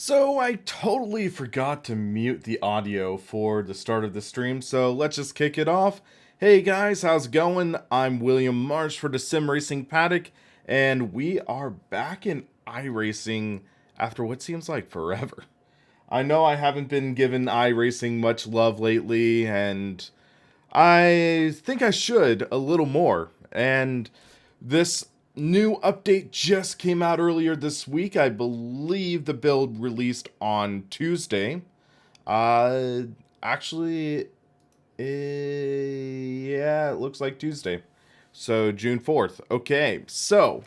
So I totally forgot to mute the audio for the start of the stream, so let's just kick it off. Hey guys, how's it going? I'm William Marsh for the SimRacingPaddock, and we are back in iRacing after what seems like forever. I know I haven't been given iRacing much love lately, and I think I should a little more. And this new update just came out earlier this week. I believe the build released on Tuesday. Uh, actually, yeah, it looks like Tuesday. So June 4th. Okay, so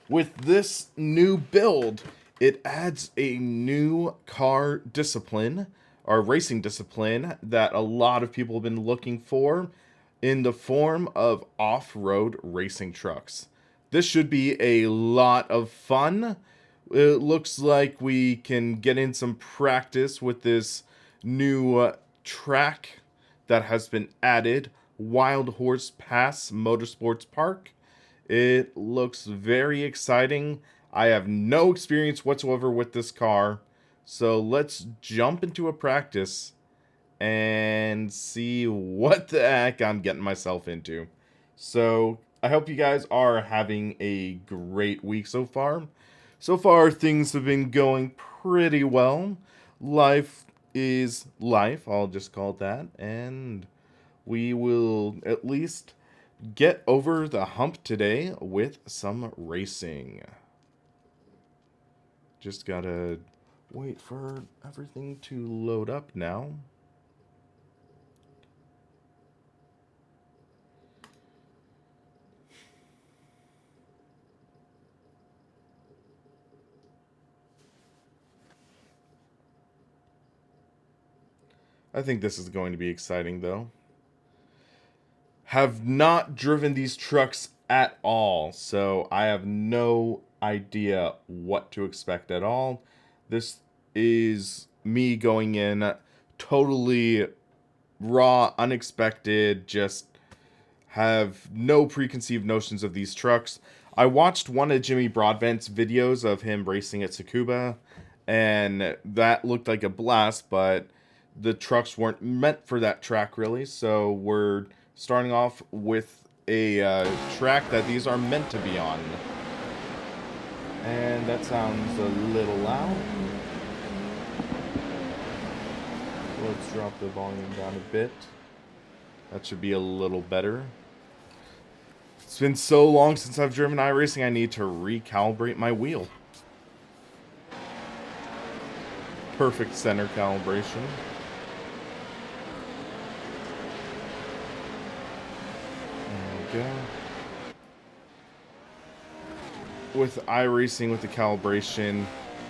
with this new build, it adds a new car discipline, or racing discipline, that a lot of people have been looking for in the form of off-road racing trucks. This should be a lot of fun. It looks like we can get in some practice with this new track that has been added, Wild Horse Pass Motorsports Park. It looks very exciting. I have no experience whatsoever with this car, so let's jump into a practice and see what the heck I'm getting myself into. So I hope you guys are having a great week so far. So far, things have been going pretty well. Life is life, I'll just call it that, and we will at least get over the hump today with some racing. Just gotta wait for everything to load up now. I think this is going to be exciting though. Have not driven these trucks at all, so I have no idea what to expect at all. This is me going in totally raw, unexpected, just have no preconceived notions of these trucks. I watched one of Jimmy Broadbent's videos of him racing at Tsukuba, and that looked like a blast, but the trucks weren't meant for that track really, so we're starting off with a track that these are meant to be on. And that sounds a little loud. Let's drop the volume down a bit. That should be a little better. It's been so long since I've driven iRacing, I need to recalibrate my wheel. Perfect center calibration. There we go. With iRacing, with the calibration,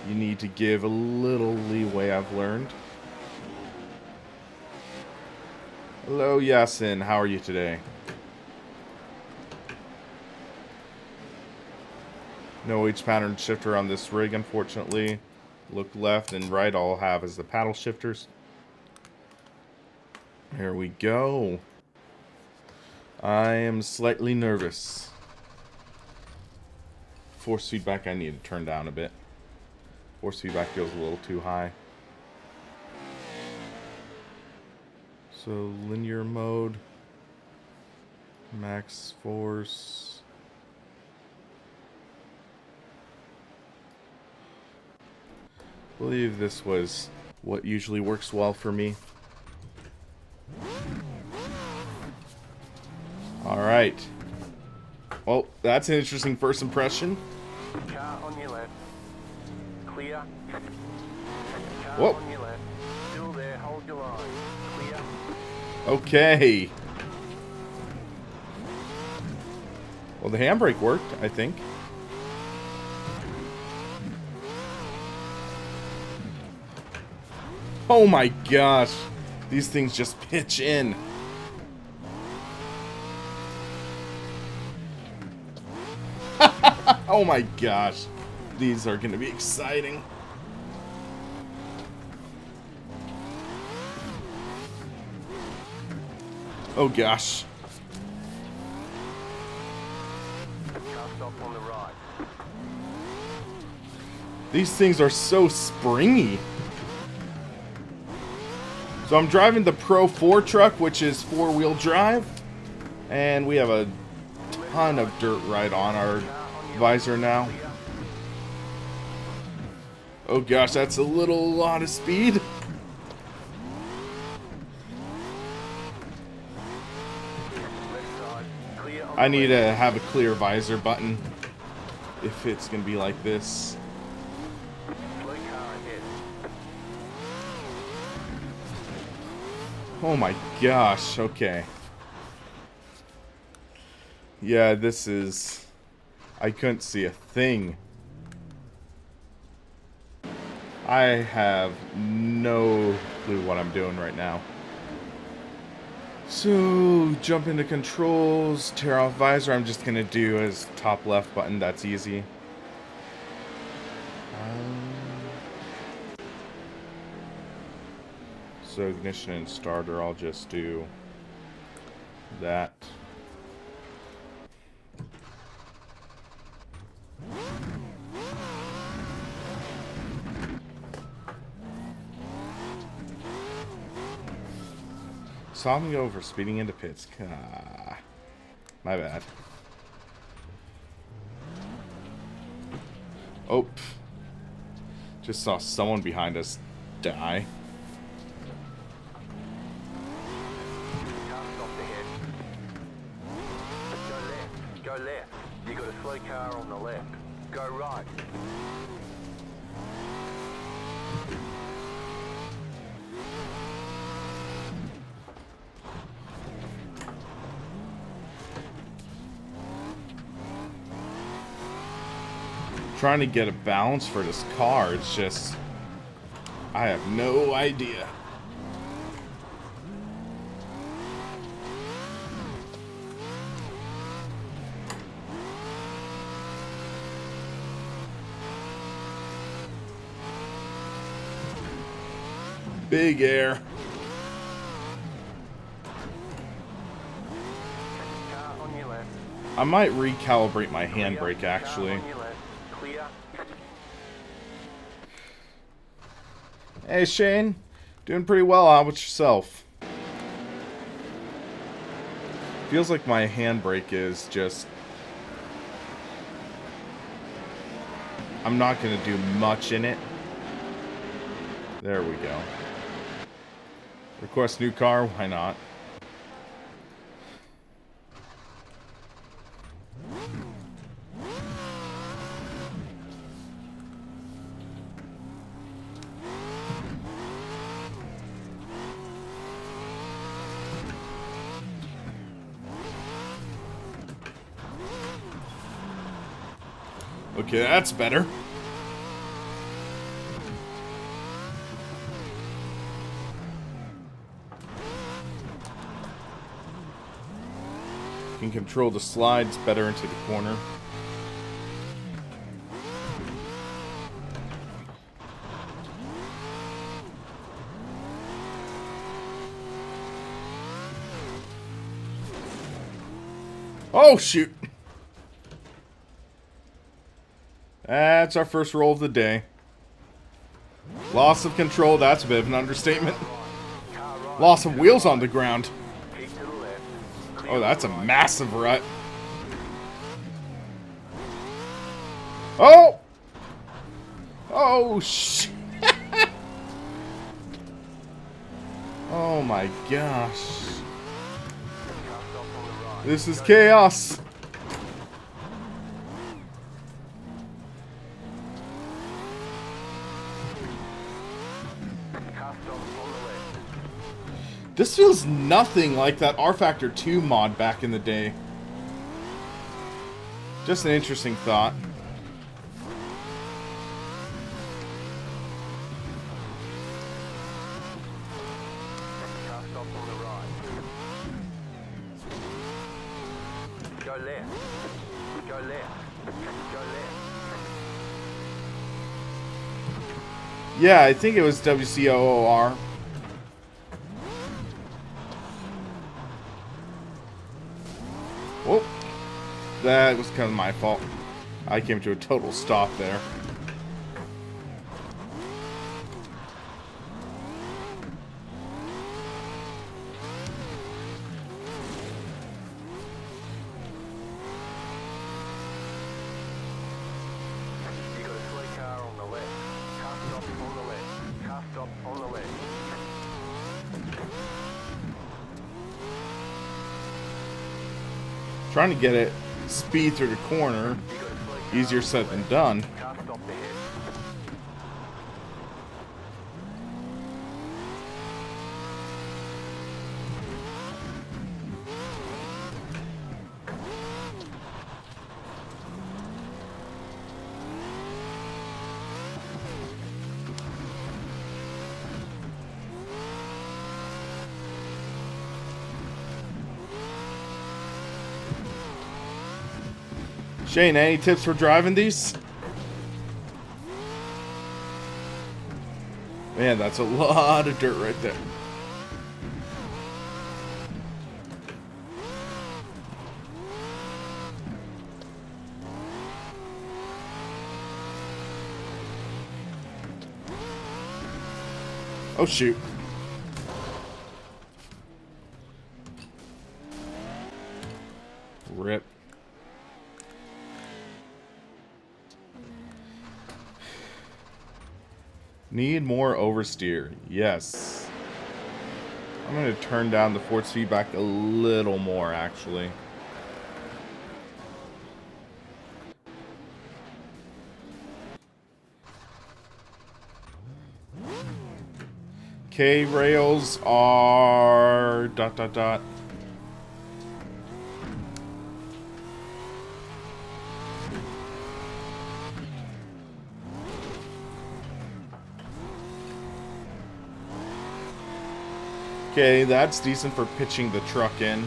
you need to give a little leeway, I've learned. Hello, Yasin. How are you today? No H pattern shifter on this rig, unfortunately. Look left and right, all I'll have is the paddle shifters. There we go. I am slightly nervous. Force feedback I need to turn down a bit. Force feedback feels a little too high. So linear mode, max force. I believe this was what usually works well for me. Alright. Well, that's an interesting first impression. Car on your left. Clear. Car Whoa. on your left. Still there, hold your line. Clear. Okay. Well, the handbrake worked, I think. Oh my gosh. These things just pitch in. Oh my gosh. These are going to be exciting. Oh gosh. Car stop on the right. These things are so springy. So I'm driving the Pro 4 truck, which is 4-wheel drive. And we have a ton of dirt right on our visor now. Oh gosh, that's a lot of speed. I need to have a clear visor button if it's gonna be like this. Oh my gosh, okay. Yeah, this is... I couldn't see a thing. I have no clue what I'm doing right now. So, jump into controls, tear off visor. I'm just gonna do as top left button, that's easy. So ignition and starter, I'll just do that. Saw me over speeding into pits. Ah, my bad. Oh, just saw someone behind us die. Go left. You got a slow car on the left. Go right. Trying to get a balance for this car, it's just... I have no idea. Big air. Car on your left. I might recalibrate my handbrake actually. Hey Shane, doing pretty well. How about yourself? Feels like my handbrake is just... I'm not gonna do much in it. There we go. Request new car, why not? Okay, that's better. Can control the slides better into the corner. Oh shoot! That's our first roll of the day. Loss of control, that's a bit of an understatement. Loss of wheels on the ground. Oh, that's a massive rut. Oh! Oh, shit. Oh my gosh. This is chaos. This feels nothing like that R Factor 2 mod back in the day. Just an interesting thought. Go left. Go left. Go left. Yeah, I think it was WCOOR. Oh, that was kind of my fault. I came to a total stop there. stop on the left. Trying to get it speed through the corner. You got a slow car Easier on the said than left. done. Car stopped ahead. Shane, any tips for driving these? Man, that's a lot of dirt right there. Oh, shoot. Rip. Need more oversteer. Yes. I'm going to turn down the force feedback a little more, actually. Okay, rails are... ... Okay, that's decent for pitching the truck in.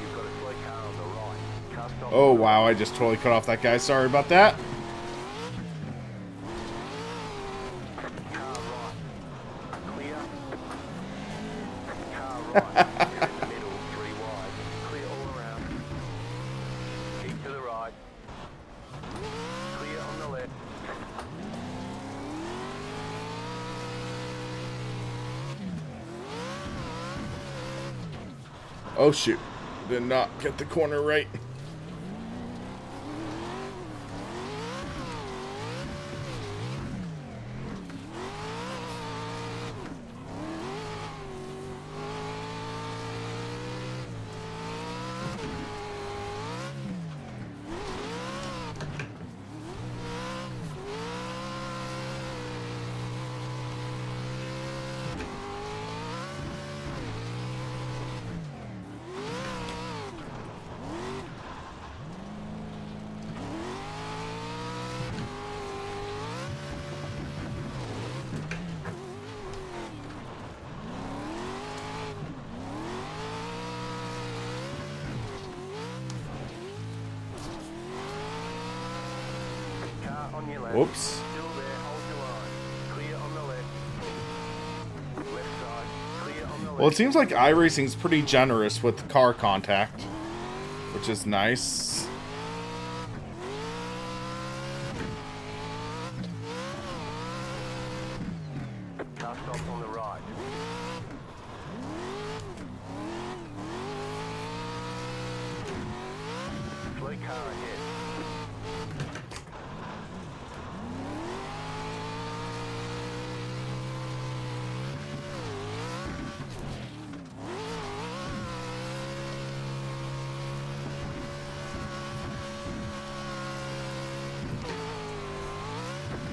You've got a slow car on the right. Car stopped Oh, on the wow, I just totally cut off that guy. Sorry about that. car right. Clear. Car right. You're in the middle, 3 wide. Clear all around. Keep to the right. Clear on the left. Oh, shoot. Did not get the corner right. Car on your left. Whoops. Still there, hold your line. Clear on the left. Left side. Clear on the left. Well, it seems like iRacing's pretty generous with car contact, which is nice. Car stopped on the right. Slow car ahead.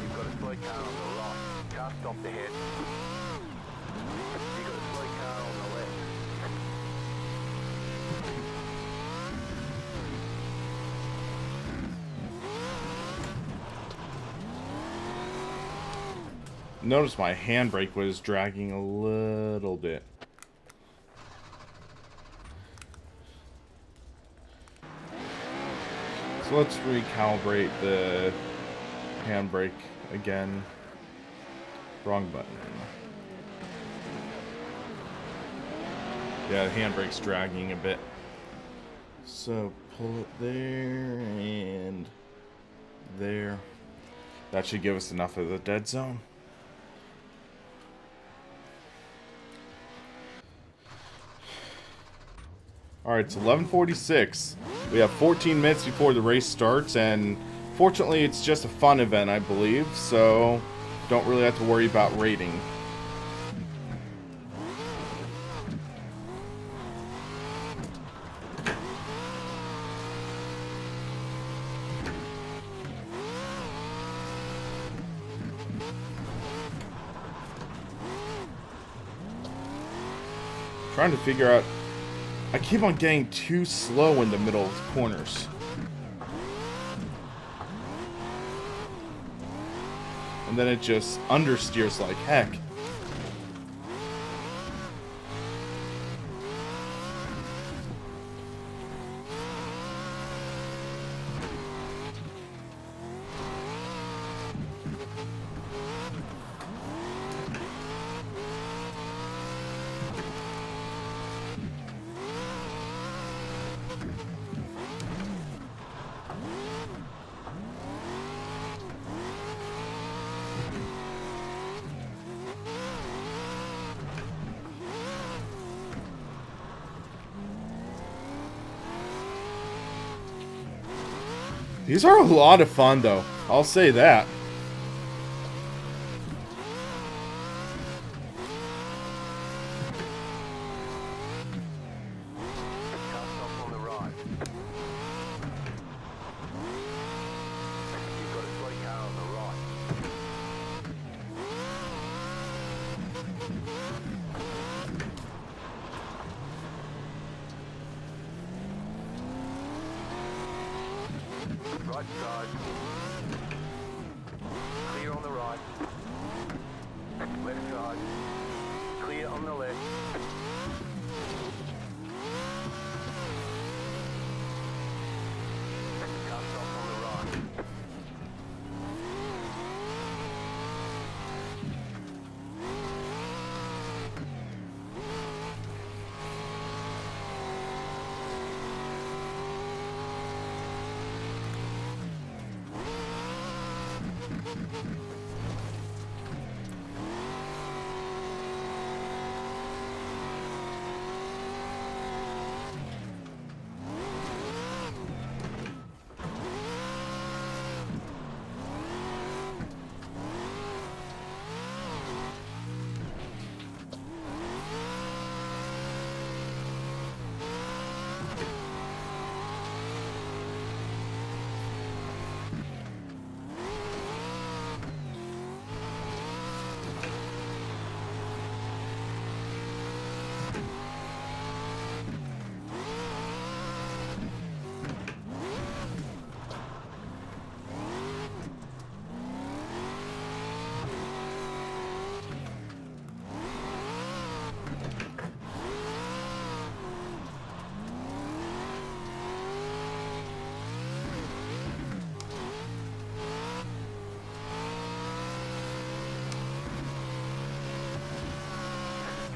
You've got a slow car on the right. Car stopped ahead. You've got a slow car on the left. Notice my handbrake was dragging a little bit. So let's recalibrate the handbrake again. Wrong button. Yeah, the handbrake's dragging a bit. So pull it there and there. That should give us enough of the dead zone. Alright, it's 11:46. We have 14 minutes before the race starts, and fortunately it's just a fun event, I believe, so don't really have to worry about rating. Trying to figure out... I keep on getting too slow in the middle of the corners. And then it just understeers like heck. These are a lot of fun, though. I'll say that. Cut off on the right. You've got a straight car on the right. Right side. Clear on the right. Left side. Clear on the left. Cut off on the right.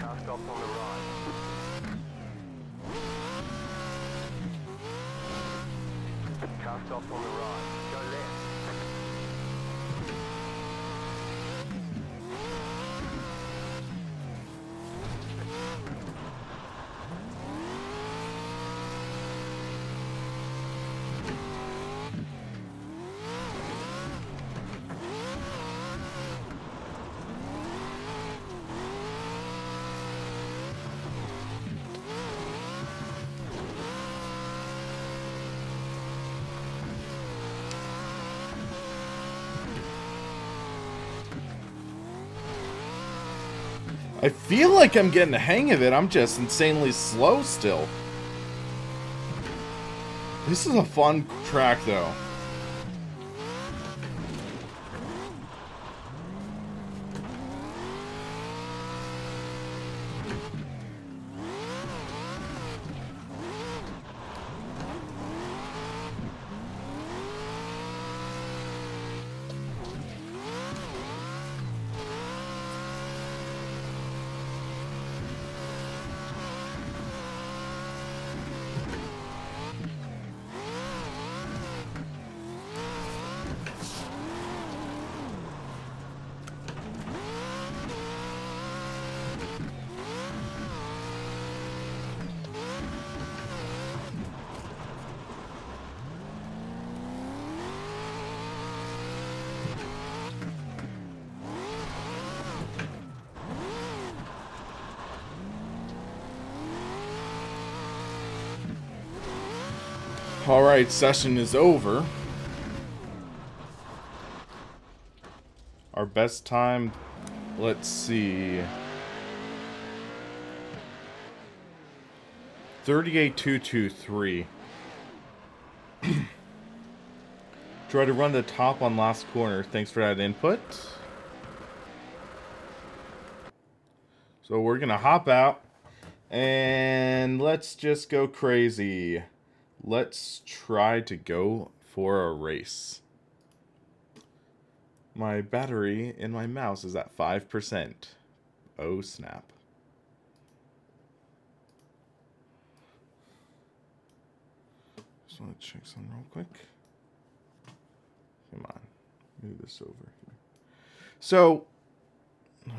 Car stop on the right. Car stop on the right. Go left. I feel like I'm getting the hang of it. I'm just insanely slow still. This is a fun track, though. Alright, session is over. Our best time, let's see. 38.223. Try to run the top on last corner. Thanks for that input. So we're gonna hop out and let's just go crazy. Let's try to go for a race. My battery in my mouse is at 5%. Oh snap. Just want to check something real quick. Come on. Move this over here. So,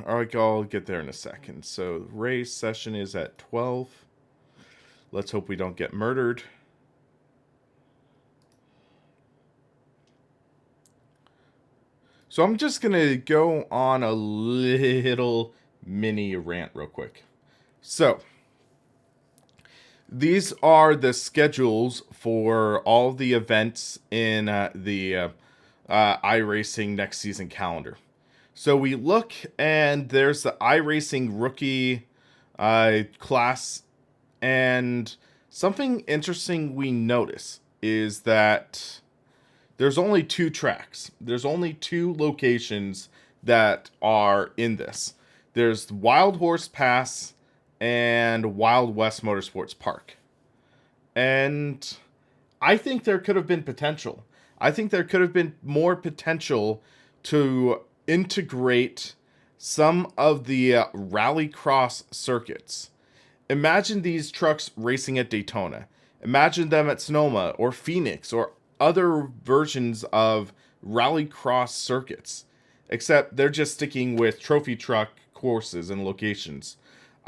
alright, I'll get there in a second. So, race session is at 12. Let's hope we don't get murdered. So I'm just going to go on a little mini rant real quick. So, these are the schedules for all the events in the iRacing next season calendar. So we look and there's the iRacing rookie class, and something interesting we notice is that there's only 2 tracks. There's only 2 locations that are in this. There's Wild Horse Pass and Wild West Motorsports Park. And I think there could have been potential. I think there could have been more potential to integrate some of the rallycross circuits. Imagine these trucks racing at Daytona. Imagine them at Sonoma or Phoenix or other versions of rallycross circuits. Except they're just sticking with trophy truck courses and locations.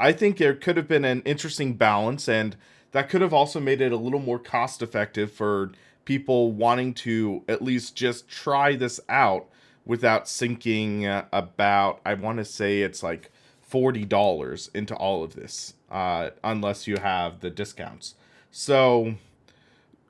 I think there could have been an interesting balance, and that could have also made it a little more cost effective for people wanting to at least just try this out without sinking about, I want to say it's like $40 into all of this, unless you have the discounts. So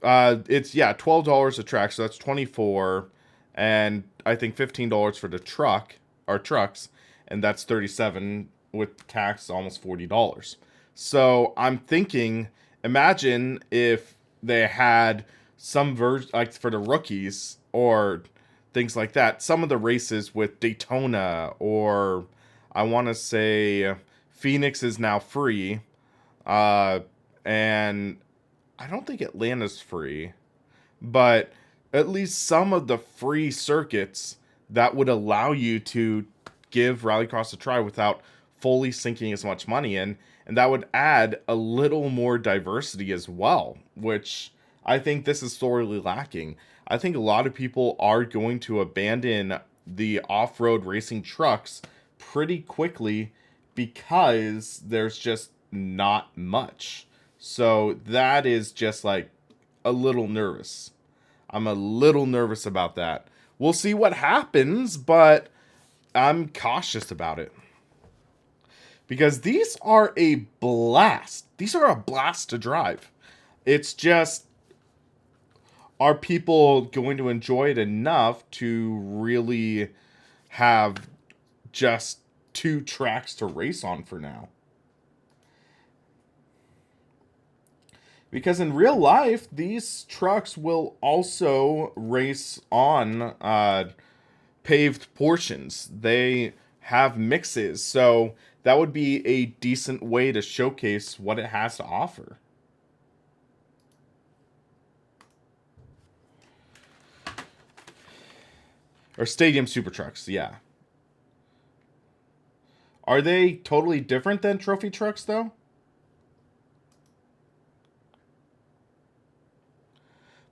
it's, yeah, $12 a track, so that's $24, and I think $15 for the truck, or trucks, and that's $37 with tax, almost $40. So I'm thinking, imagine if they had some version, like for the rookies or things like that, some of the races with Daytona, or I want to say Phoenix is now free, and I don't think Atlanta's free, but at least some of the free circuits that would allow you to give Rallycross a try without fully sinking as much money in, and that would add a little more diversity as well, which I think this is sorely lacking. I think a lot of people are going to abandon the off-road racing trucks pretty quickly because there's just not much. So that is just like a little nervous. I'm a little nervous about that. We'll see what happens, but I'm cautious about it. Because these are a blast. These are a blast to drive. It's just, are people going to enjoy it enough to really have just 2 tracks to race on for now? Because in real life, these trucks will also race on paved portions. They have mixes, so that would be a decent way to showcase what it has to offer. Or stadium super trucks, yeah. Are they totally different than trophy trucks, though?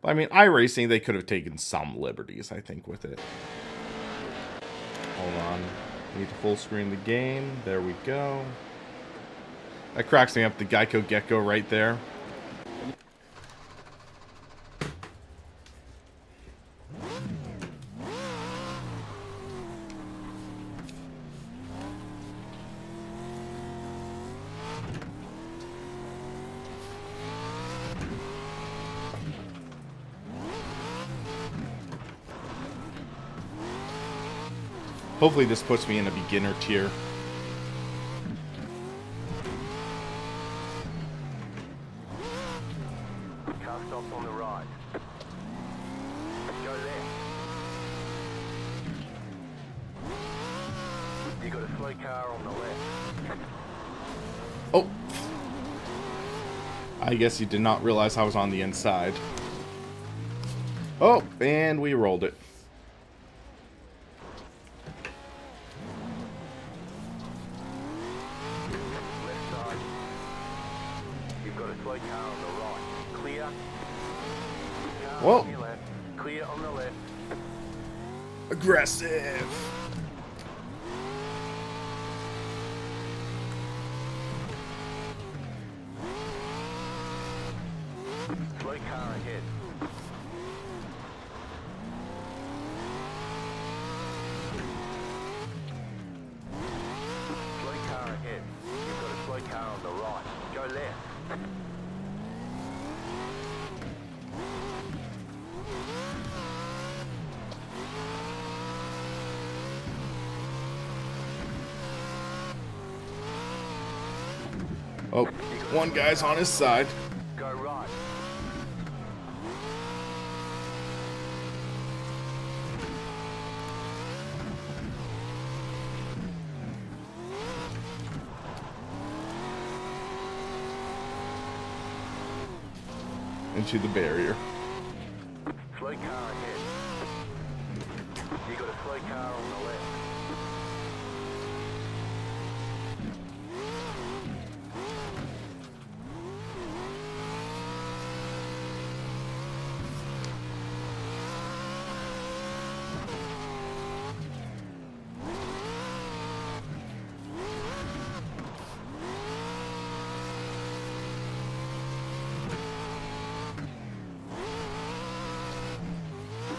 But I mean, iRacing, they could have taken some liberties, I think, with it. Hold on. I need to full screen the game. There we go. That cracks me up, the Geico Gecko right there. Hopefully this puts me in a beginner tier. Car stops on the right. Go left. You got a slow car on the left. Oh! I guess he did not realize I was on the inside. Oh, and we rolled it. Left side. You've got a slow car on the right. Clear. Car Whoa. on your left. Clear on the left. Aggressive! Slow car ahead. Slow car ahead. You've got a slow car on the right. Go left. Oh, one guy's on his side. Go right. Into the barrier. Slow car ahead. You got a slow car on the left.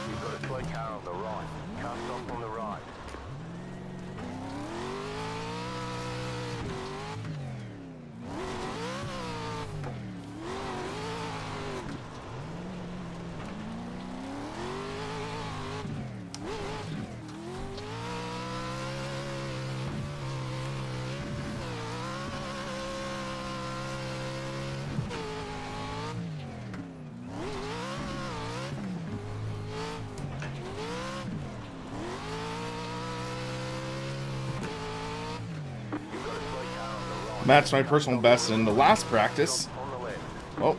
You've got a slow car on the right. Car stop on the right. You've got a slow car on the right. Matched my personal best in the last practice. Stop on the left. Oh.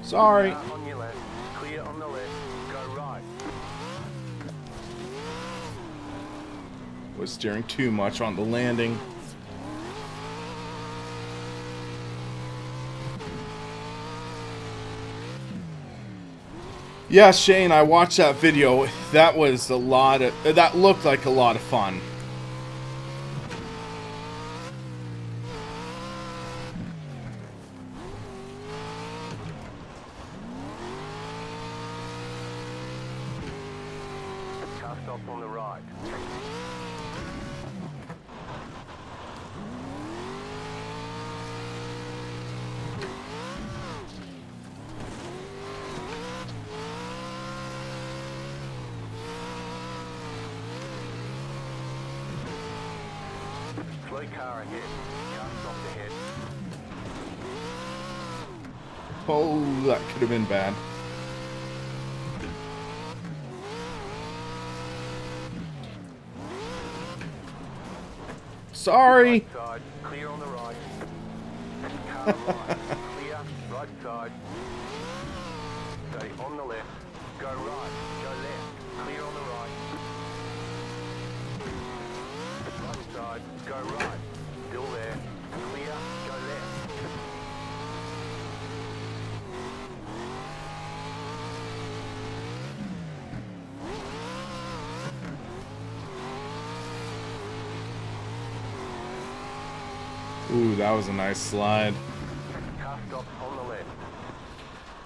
Sorry. Car on your left. Clear on the left. Go right. Was steering too much on the landing. Yeah, Shane, I watched that video. That was a lot of... That looked like a lot of fun. Car stop on the right. Slow car ahead. Car stopped ahead. Oh, that could have been bad. Sorry. Right side. Clear on the right. Car right. Clear. Right side. Stay on the left. Go right. Go left. Clear on the right. Right side. Go right. Still there. Clear. Go left. Ooh, that was a nice slide. Car stop on the left.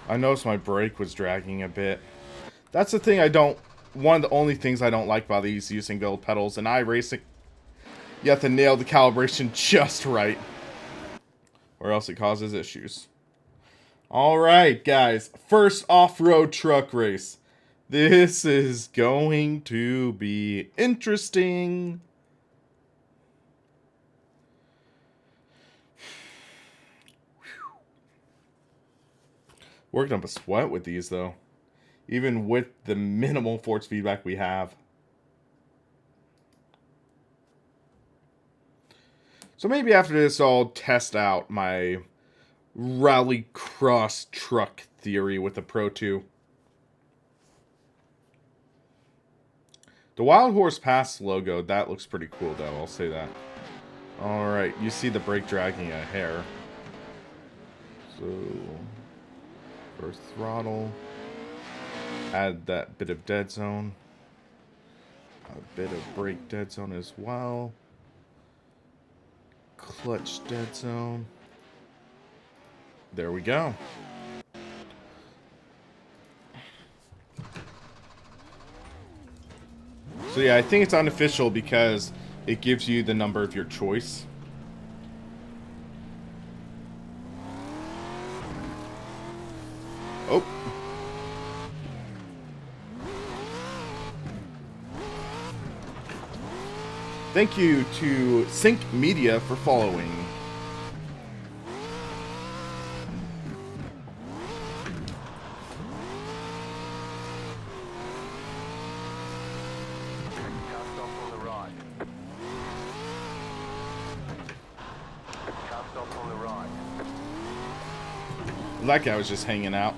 I noticed my brake was dragging a bit. That's the thing I don't... One of the only things I don't like about these Heusinkveld pedals. In iRacing, you have to nail the calibration just right. or else it causes issues. Alright, guys. First off-road truck race. This is going to be interesting. Working up a sweat with these, though. Even with the minimal force feedback we have. So maybe after this, I'll test out my rally cross truck theory with the Pro 2. The Wild Horse Pass logo, that looks pretty cool, though. I'll say that. Alright, you see the brake dragging a hair. So, first throttle. Add that bit of dead zone. A bit of brake dead zone as well. Clutch dead zone. There we go. So yeah, I think it's unofficial because it gives you the number of your choice. Oh. Thank you to Sync Media for following. That guy was just hanging out.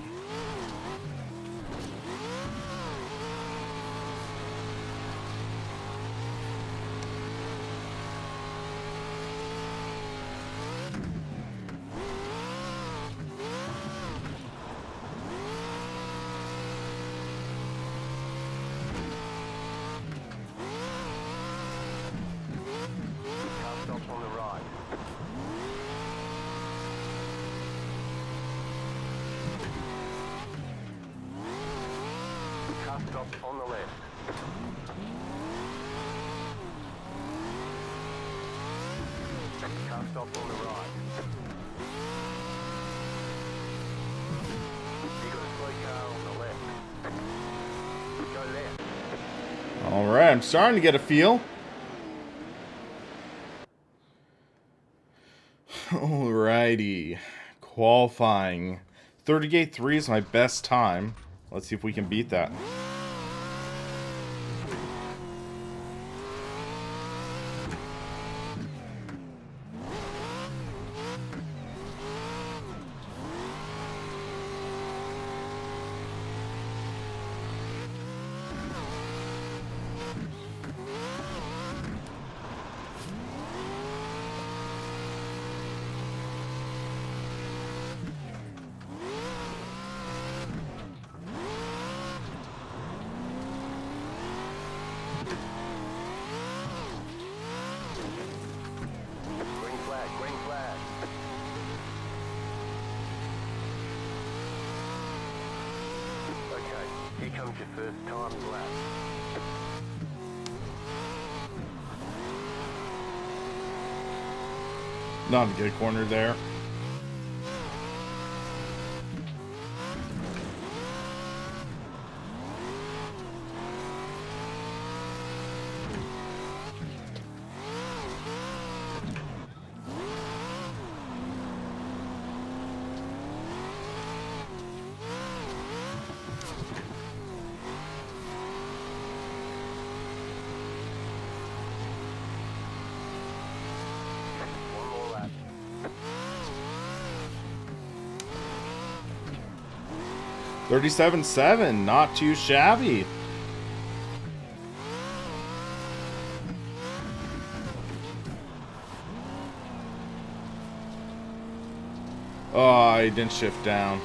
Stop on the left. Car stop on the right. You got a slow car on the left. Go left. Alright, I'm starting to get a feel. Alrighty. Qualifying. 38.3 is my best time. Let's see if we can beat that. Green flag. Okay, here comes your first time lap. Not a good corner there. One more lap. 37.7, not too shabby. Oh, I didn't shift down.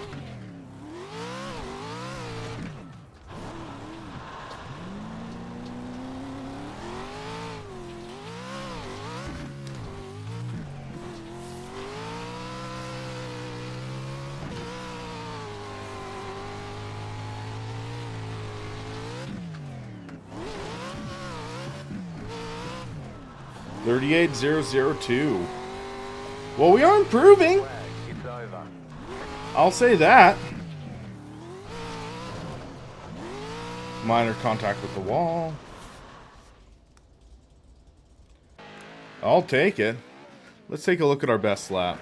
$38,002. Well, we are improving. Flag, it's over. I'll say that. Minor contact with the wall. I'll take it. Let's take a look at our best lap.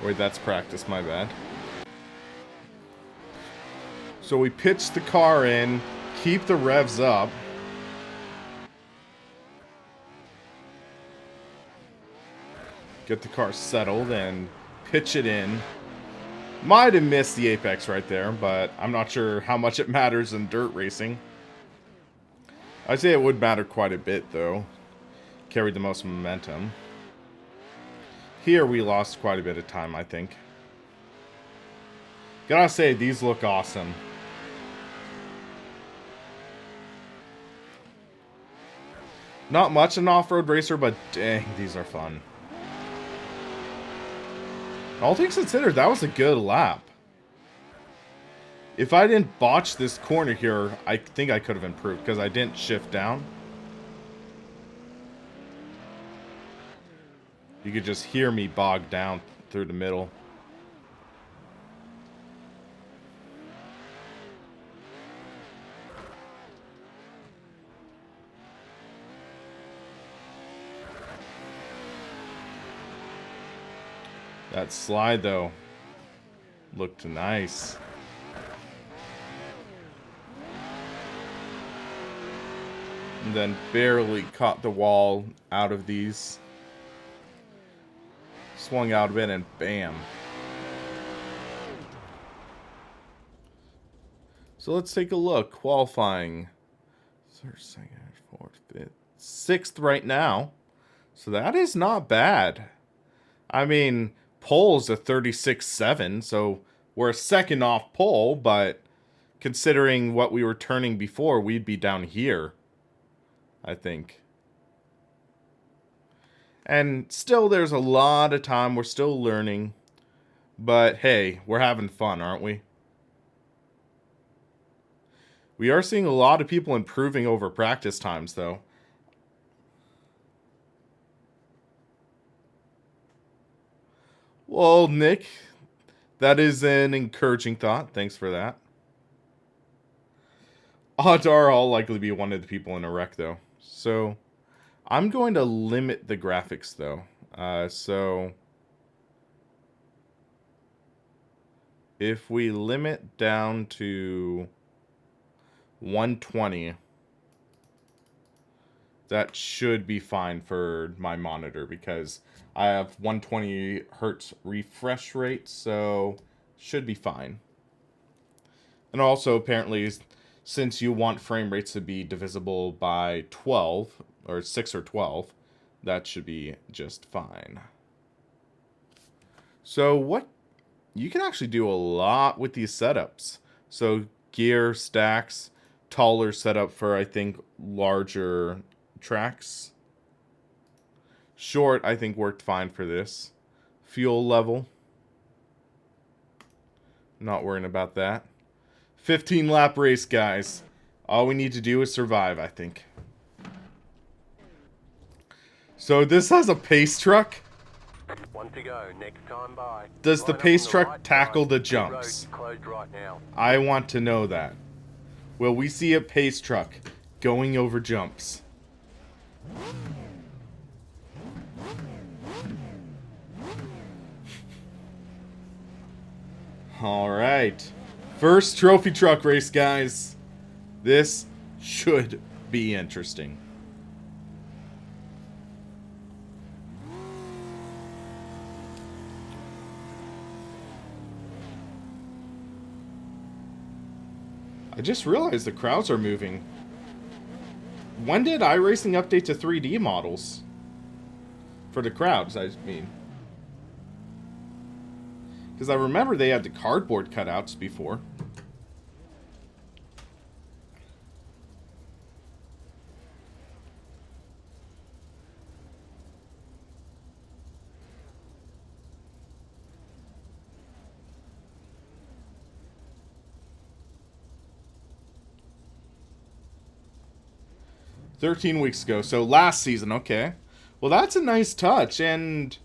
Wait, that's practice, my bad. So we pitch the car in, keep the revs up. Get the car settled and pitch it in. Might have missed the apex right there, but I'm not sure how much it matters in dirt racing. I'd say it would matter quite a bit, though. Carried the most momentum. Here we lost quite a bit of time, I think. Gotta say, these look awesome. Not much an off-road racer, but dang, these are fun. All things considered, that was a good lap. If I didn't botch this corner here, I think I could have improved, because I didn't shift down. You could just hear me bog down through the middle. That slide, though, looked nice. And then barely caught the wall out of these. Swung out a bit and bam. So let's take a look. Qualifying. Third, second, fourth, fifth, sixth right now. So that is not bad. I mean, pole's a 36.7, so we're a second off pole, but considering what we were turning before, we'd be down here, I think. And still, there's a lot of time. We're still learning. But hey, we're having fun, aren't we? We are seeing a lot of people improving over practice times, though. Well, Nick, that is an encouraging thought. Thanks for that. Odds are I'll likely be one of the people in a wreck, though. So, I'm going to limit the graphics, though. So, if we limit down to 120, that should be fine for my monitor, because I have 120 hertz refresh rate, so should be fine. And also, apparently, since you want frame rates to be divisible by 12, or 6 or 12, that should be just fine. So what, you can actually do a lot with these setups. So gear, stacks, taller setup for, I think, larger tracks. Short, I think, worked fine for this. Fuel level. Not worrying about that. 15 lap race, guys. All we need to do is survive, I think. So this has a pace truck. One to go, next time by. Does the Line up pace on the truck right tackle side. the Pit jumps? road's closed right now. I want to know that. Will we see a pace truck going over jumps? Alright. First trophy truck race, guys. This should be interesting. I just realized the crowds are moving. When did iRacing update to 3D models? For the crowds, I mean. Because I remember they had the cardboard cutouts before. "13 weeks ago," so last season, okay. Well, that's a nice touch, and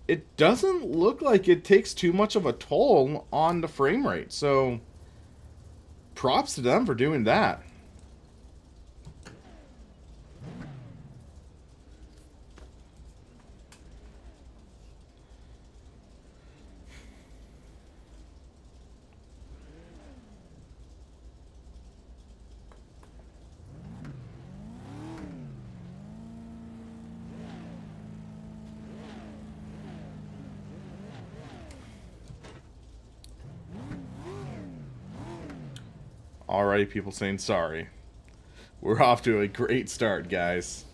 it doesn't look like it takes too much of a toll on the frame rate. So, props to them for doing that. Already people saying sorry. We're off to a great start, guys.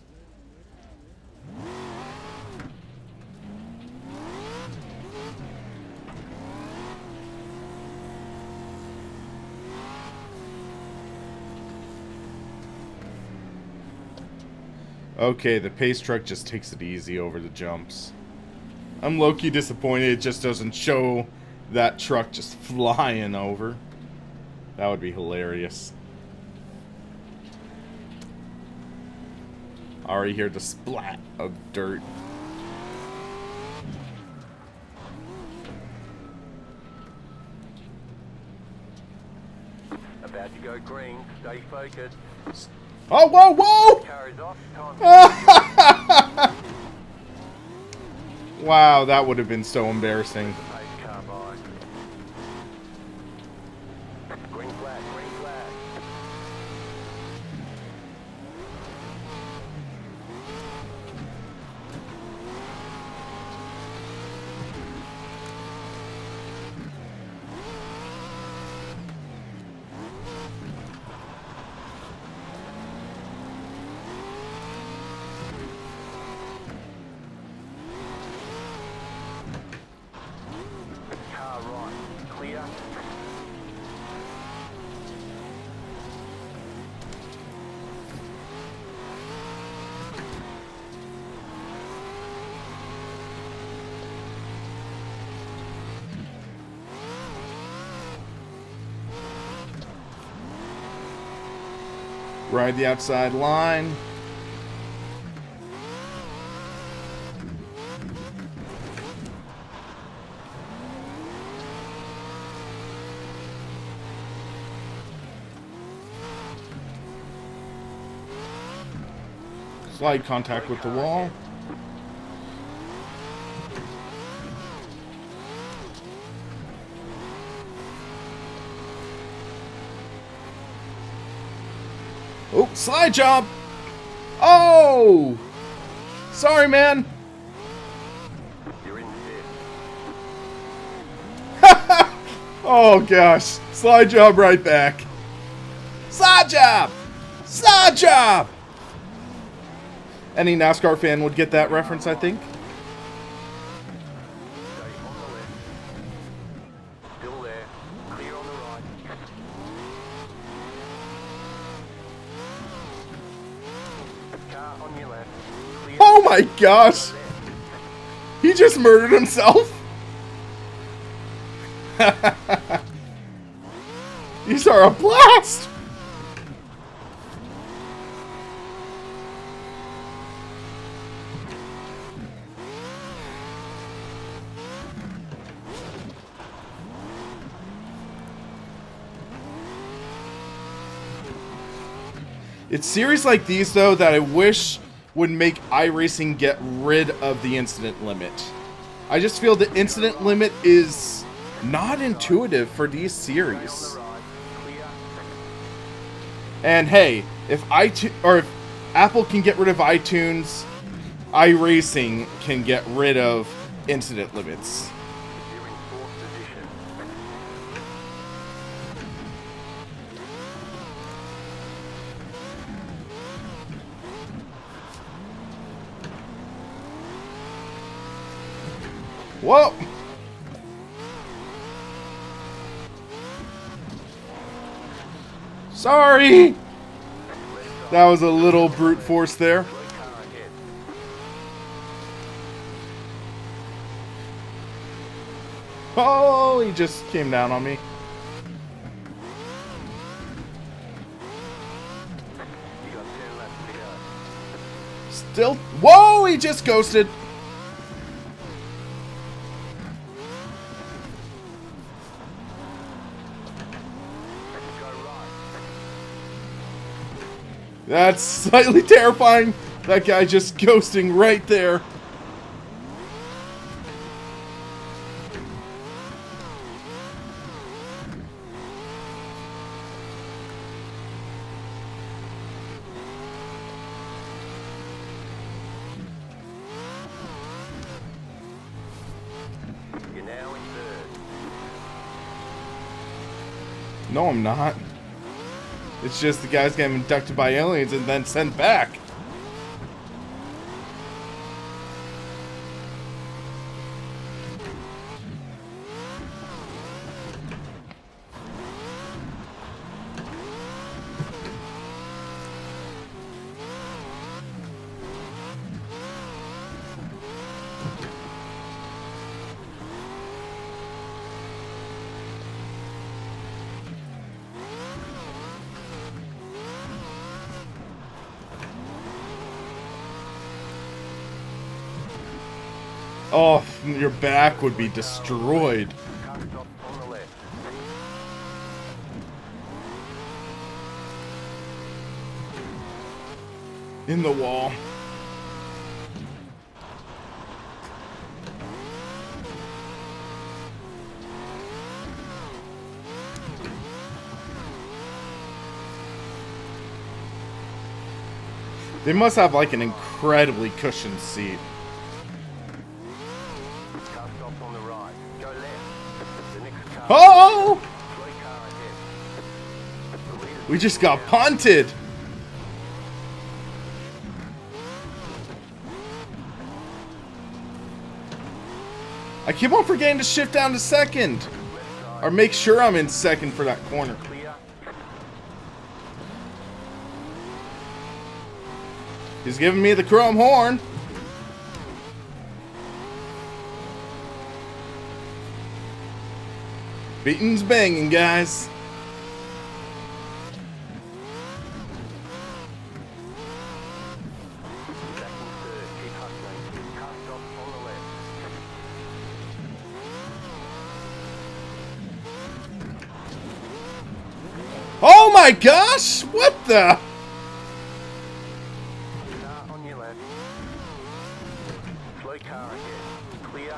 Okay, the pace truck just takes it easy over the jumps. I'm low-key disappointed it just doesn't show that truck just flying over. That would be hilarious. Already hear the splat of dirt. About to go green. Stay focused. Oh, whoa, whoa! Car is off. Time. Wow, that would have been so embarrassing. Pace car by. Green flag. Green flag. Car right. Clear. Ride the outside line. Slide contact with the wall. Oh, slide jump! Oh! Sorry, man. You're in fifth. Oh, gosh. Slide job right back. Slide job! Slide job! Any NASCAR fan would get that reference, I think. Stay on the left. Still there. Clear on the right. Car on your left. Clear. Oh my gosh! He just murdered himself? These are a blast! It's series like these, though, that I wish would make iRacing get rid of the incident limit. I just feel the incident limit is not intuitive for these series. Right. Clear. And hey, if if Apple can get rid of iTunes, iRacing can get rid of incident limits. You're in fourth position. Whoa! Sorry! That was a little brute force there. Car ahead. Oh, he just came down on me. You got 10 laps to go. Still. Whoa, he just ghosted. That's slightly terrifying. That guy just ghosting right there. You're now in third. No, I'm not. It's just the guy's getting abducted by aliens and then sent back. Oh, your back would be destroyed. Car stop on the left. In the wall. They must have like an incredibly cushioned seat. Car stop on the right. Go left. The next car. Oh! Slow car ahead. The leader's We just got punted. I keep on forgetting to shift down to second. left side. Or make sure I'm in second for that corner. Clear. He's giving me the chrome horn. Beating's banging, guys. Back in third. Keep hustling. Car stop on the left. Oh my gosh! What the? Car on your left. Slow car ahead. Clear.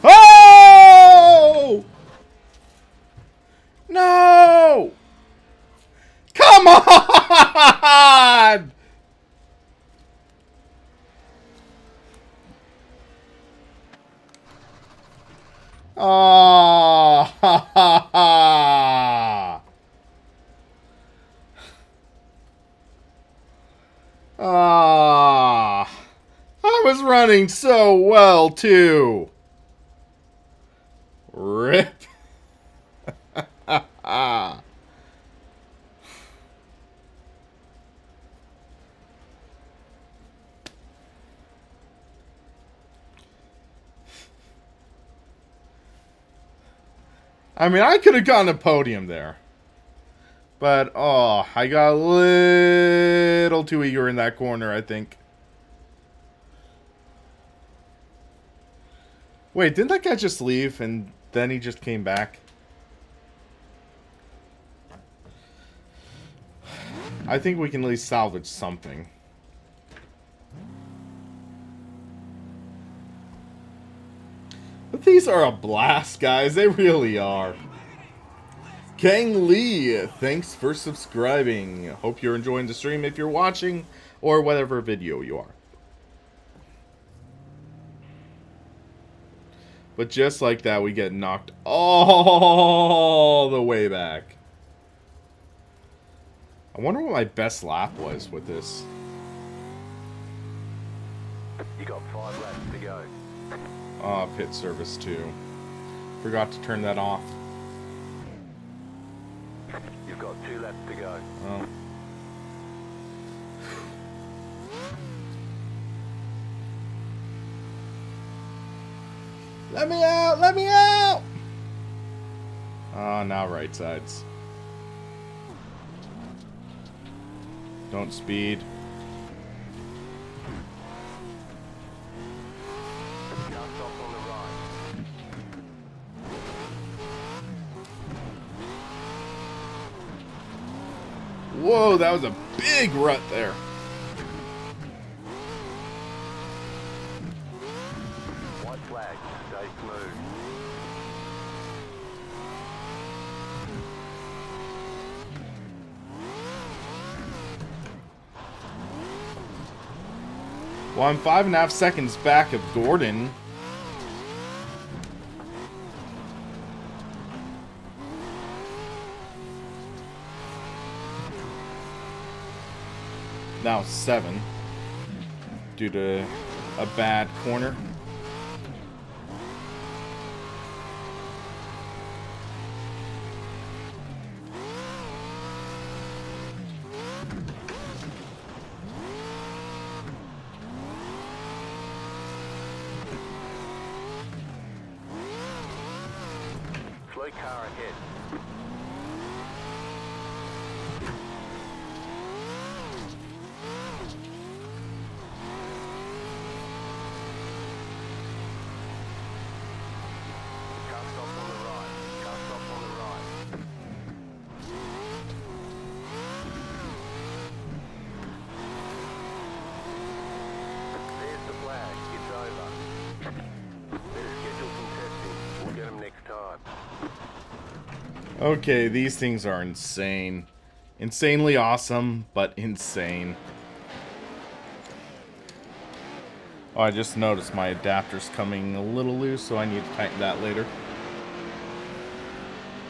Oh! No! Come on! Oh, ha, ha, ha. Ah, I was running so well too. Rip. I mean, I could have gotten a podium there. But, oh, I got a little too eager in that corner, I think. Wait, didn't that guy just leave and then he just came back? I think we can at least salvage something. But these are a blast, guys. They really are. Kang Lee, thanks for subscribing. Hope you're enjoying the stream if you're watching, or whatever video you are. But just like that, we get knocked all the way back. I wonder what my best lap was with this. You got 5 laps to go. Pit service too. Forgot to turn that off. You've got 2 laps to go. Oh. Let me out! Let me out! Ah, now right sides. Don't speed. Cut off on the right. Whoa, that was a big rut there. White flag. Stay smooth. Well, I'm 5.5 seconds back of Gordon. Now 7. Due to a bad corner. Slow car ahead. Cut off on the right. Cut off on the right. There's the flag. It's over. Better schedule some testing. We'll get them next time. Okay, these things are insane. Insanely awesome, but insane. Oh, I just noticed my adapter's coming a little loose, so I need to tighten that later.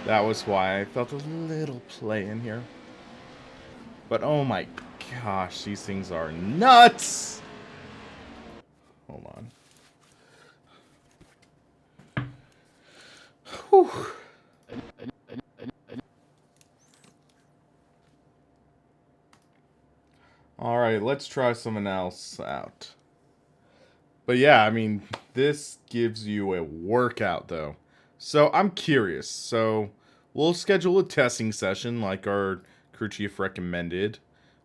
That was why I felt a little play in here. But oh my gosh, these things are nuts! Hold on. Whew. Alright, let's try something else out. But yeah, I mean, this gives you a workout, though. So I'm curious. So we'll schedule a testing session like our crew chief recommended.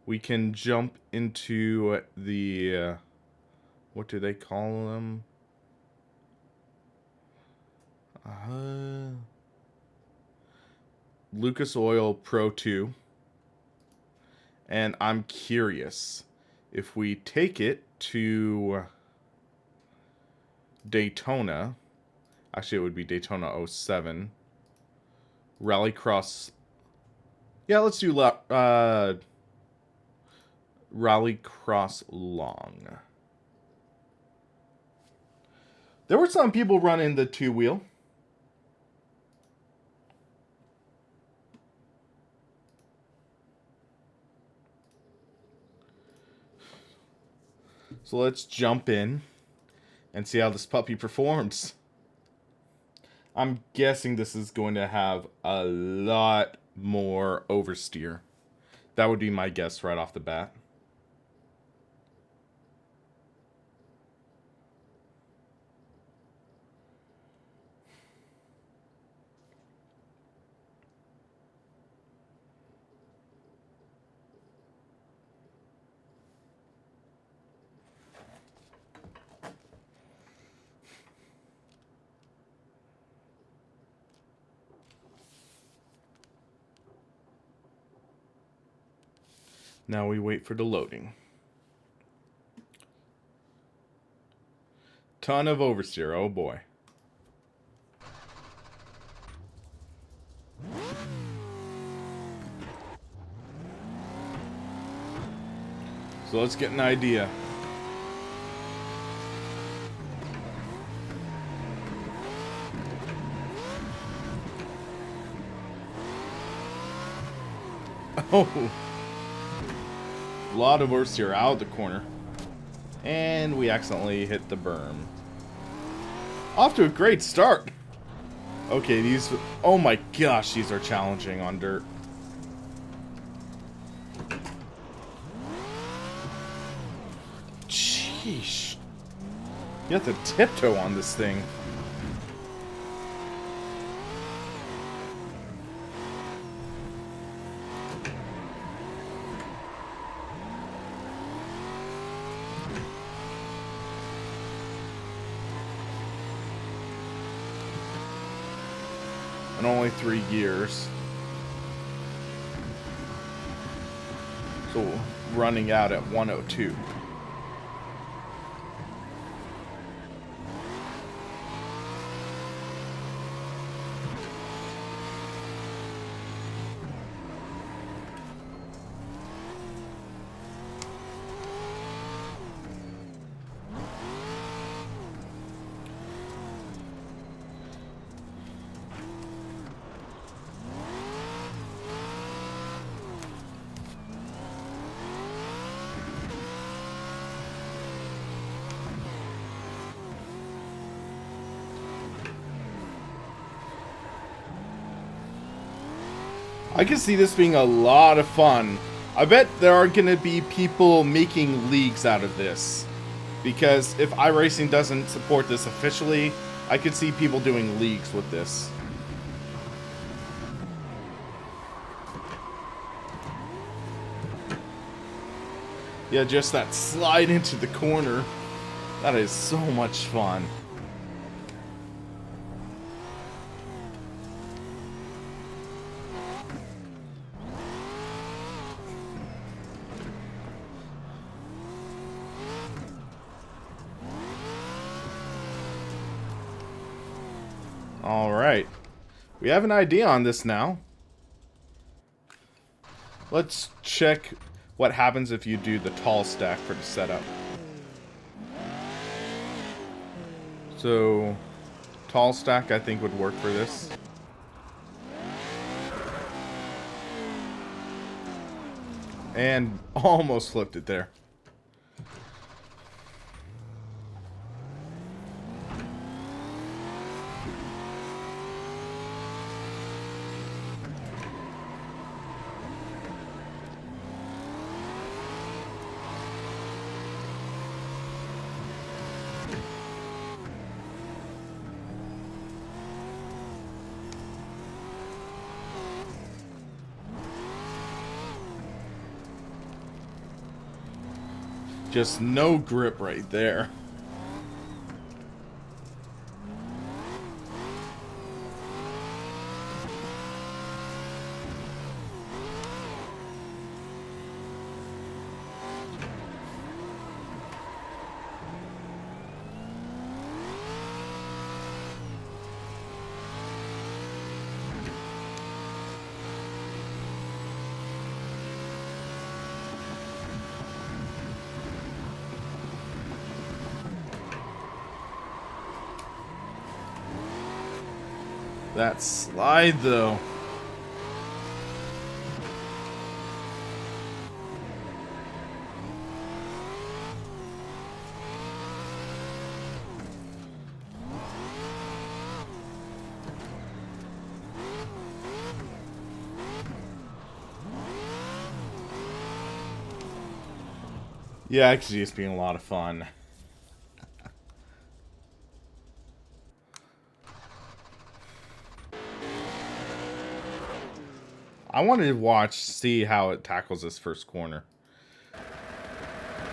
We can jump into the, what do they call them? Lucas Oil Pro 2. And I'm curious if we take it to Daytona. Actually, it would be Daytona 07. Rallycross. Yeah, let's do Rallycross Long. There were some people running the 2-wheel. So let's jump in and see how this puppy performs. I'm guessing this is going to have a lot more oversteer. That would be my guess right off the bat. Now we wait for the loading. Ton of oversteer, oh boy. So let's get an idea. Oh. A lot of oversteer out of the corner. And we accidentally hit the berm. Off to a great start. Okay, these... Oh my gosh, these are challenging on dirt. Sheesh. You have to tiptoe on this thing. and only 3 years. So running out at 102. I can see this being a lot of fun. I bet there are going to be people making leagues out of this. Because if iRacing doesn't support this officially, I could see people doing leagues with this. Yeah, just that slide into the corner. That is so much fun. Alright. We have an idea on this now. Let's check what happens if you do the tall stack for the setup. So, tall stack I think would work for this. And almost flipped it there. Just no grip right there. That slide, though. Yeah, I could see this being a lot of fun. I wanted to see how it tackles this first corner.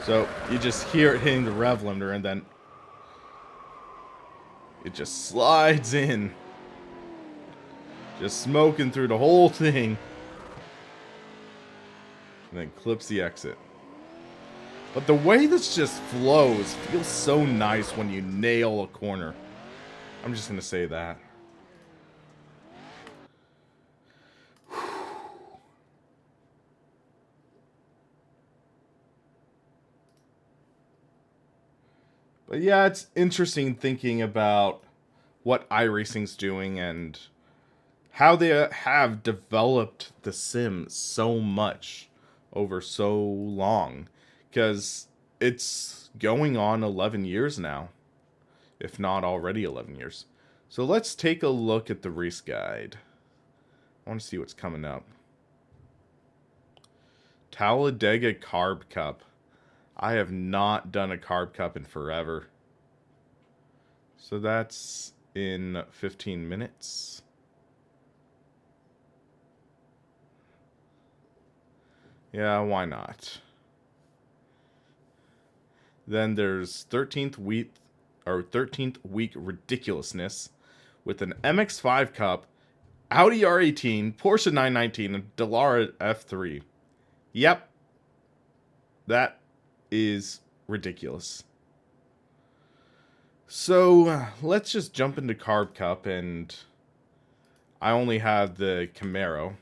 So, you just hear it hitting the rev limiter and then it just slides in. Just smoking through the whole thing. And then clips the exit. But the way this just flows feels so nice when you nail a corner. I'm just going to say that. But yeah, it's interesting thinking about what iRacing's doing and how they have developed the sim so much over so long. Because it's going on 11 years now, if not already 11 years. So let's take a look at the race guide. I want to see what's coming up. Talladega Carb Cup. I have not done a Carb Cup in forever. So that's in 15 minutes. Yeah, why not? Then there's 13th week ridiculousness with an MX5 Cup Audi R18, Porsche 919, and Dallara F3. Yep. That is ridiculous. So, let's just jump into Carb Cup, and I only have the Camaro.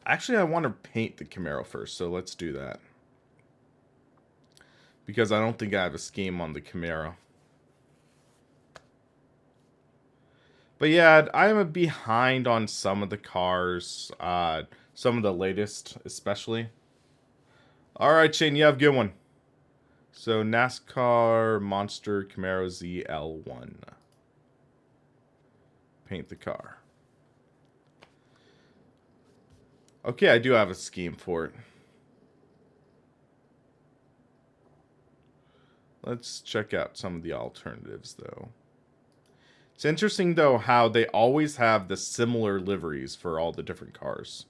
Actually, I want to paint the Camaro first, so let's do that. Because I don't think I have a scheme on the Camaro. But yeah, I'm behind on some of the cars, some of the latest especially. Alright, Shane, you have a good one. So, NASCAR Monster Camaro ZL1. Paint the car. Okay, I do have a scheme for it. Let's check out some of the alternatives, though. It's interesting, though, how they always have the similar liveries for all the different cars.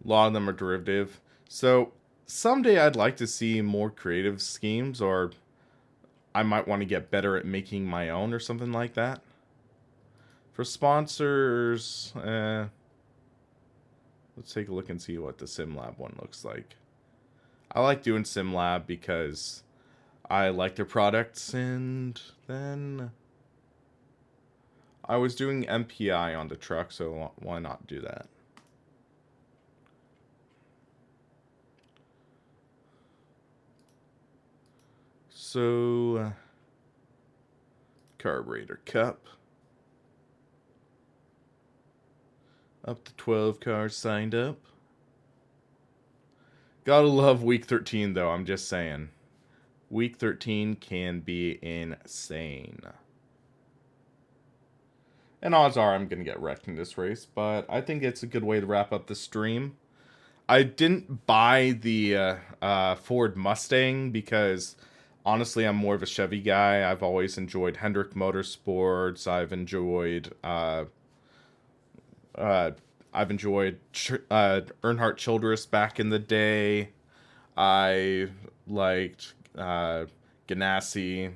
A lot of them are derivative. So, someday I'd like to see more creative schemes, or I might want to get better at making my own or something like that. For sponsors, let's take a look and see what the SimLab one looks like. I like doing SimLab because I like their products, and then I was doing MPI on the truck, so why not do that? So, Carburetor Cup. Up to 12 cars signed up. Gotta love week 13, though, I'm just saying. Week 13 can be insane. And odds are I'm going to get wrecked in this race, but I think it's a good way to wrap up the stream. I didn't buy the Ford Mustang because, honestly, I'm more of a Chevy guy. I've always enjoyed Hendrick Motorsports. I've enjoyed Earnhardt Childress back in the day. I liked Ganassi,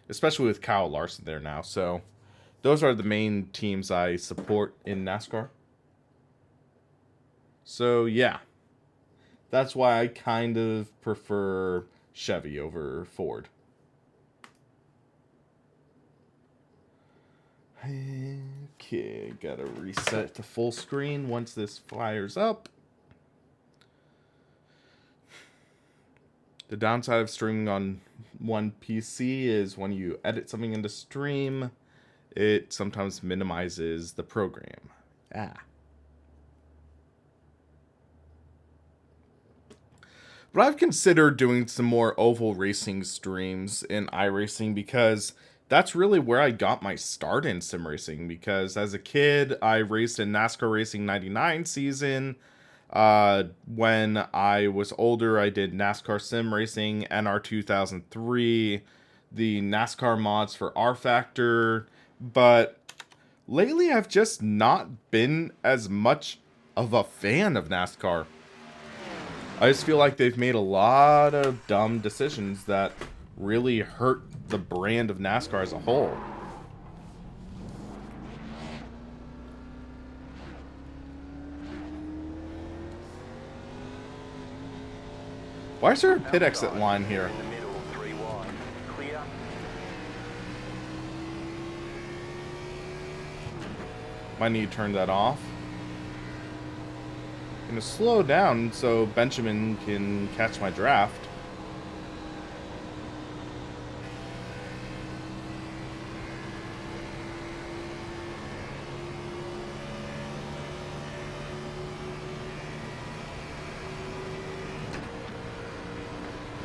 especially with Kyle Larson there now. So those are the main teams I support in NASCAR. So yeah, that's why I kind of prefer Chevy over Ford. Okay, gotta reset to full screen once this fires up. The downside of streaming on one PC is when you edit something into stream, it sometimes minimizes the program. But I've considered doing some more oval racing streams in iRacing because that's really where I got my start in sim racing. Because as a kid, I raced in NASCAR Racing 99 season. When I was older, I did NASCAR Sim Racing, NR 2003, the NASCAR mods for R Factor. But lately, I've just not been as much of a fan of NASCAR. I just feel like they've made a lot of dumb decisions that really hurt the brand of NASCAR as a whole. Why is there a pit exit line here? In the middle, 3 wide. Clear. Might need to turn that off. I'm gonna slow down so Benjamin can catch my draft.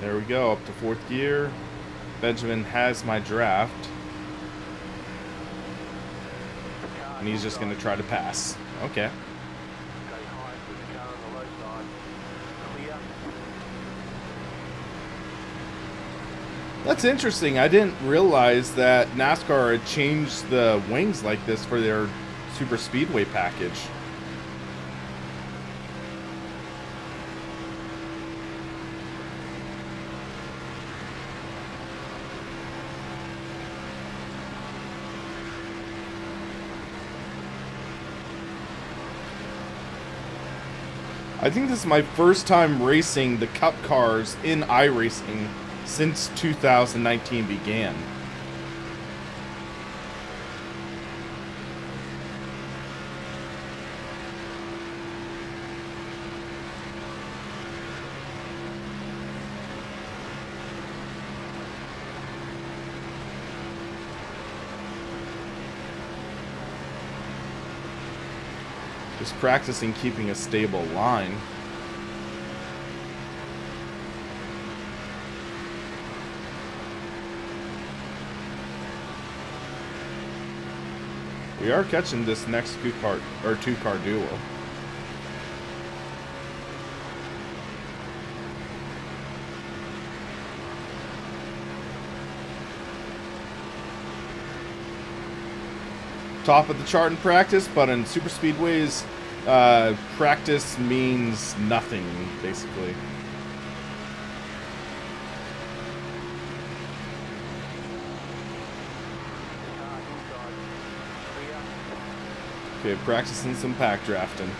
There we go, up to 4th gear. Benjamin has my draft. And he's just going to try to pass. Okay. Stay high with the car on the low side. Clear. That's interesting. I didn't realize that NASCAR had changed the wings like this for their Super Speedway package. I think this is my first time racing the Cup cars in iRacing since 2019 began. Just practicing keeping a stable line. We are catching this next two-car duo. Top of the chart in practice, but in super speedways, practice means nothing, basically. Okay, practicing some pack drafting.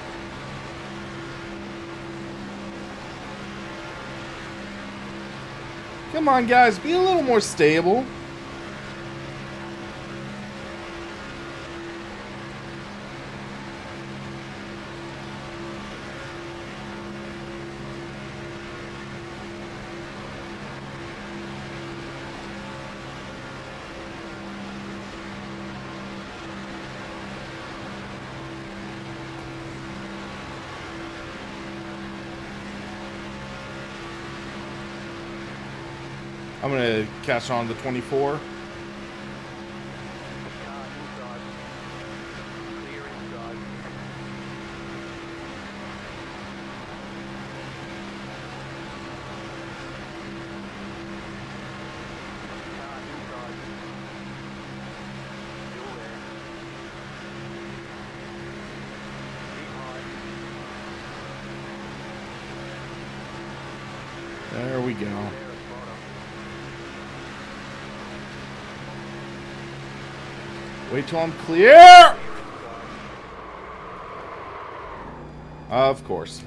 Come on, guys, be a little more stable. I'm gonna catch on the 24. There we go. Wait till I'm clear! Of course.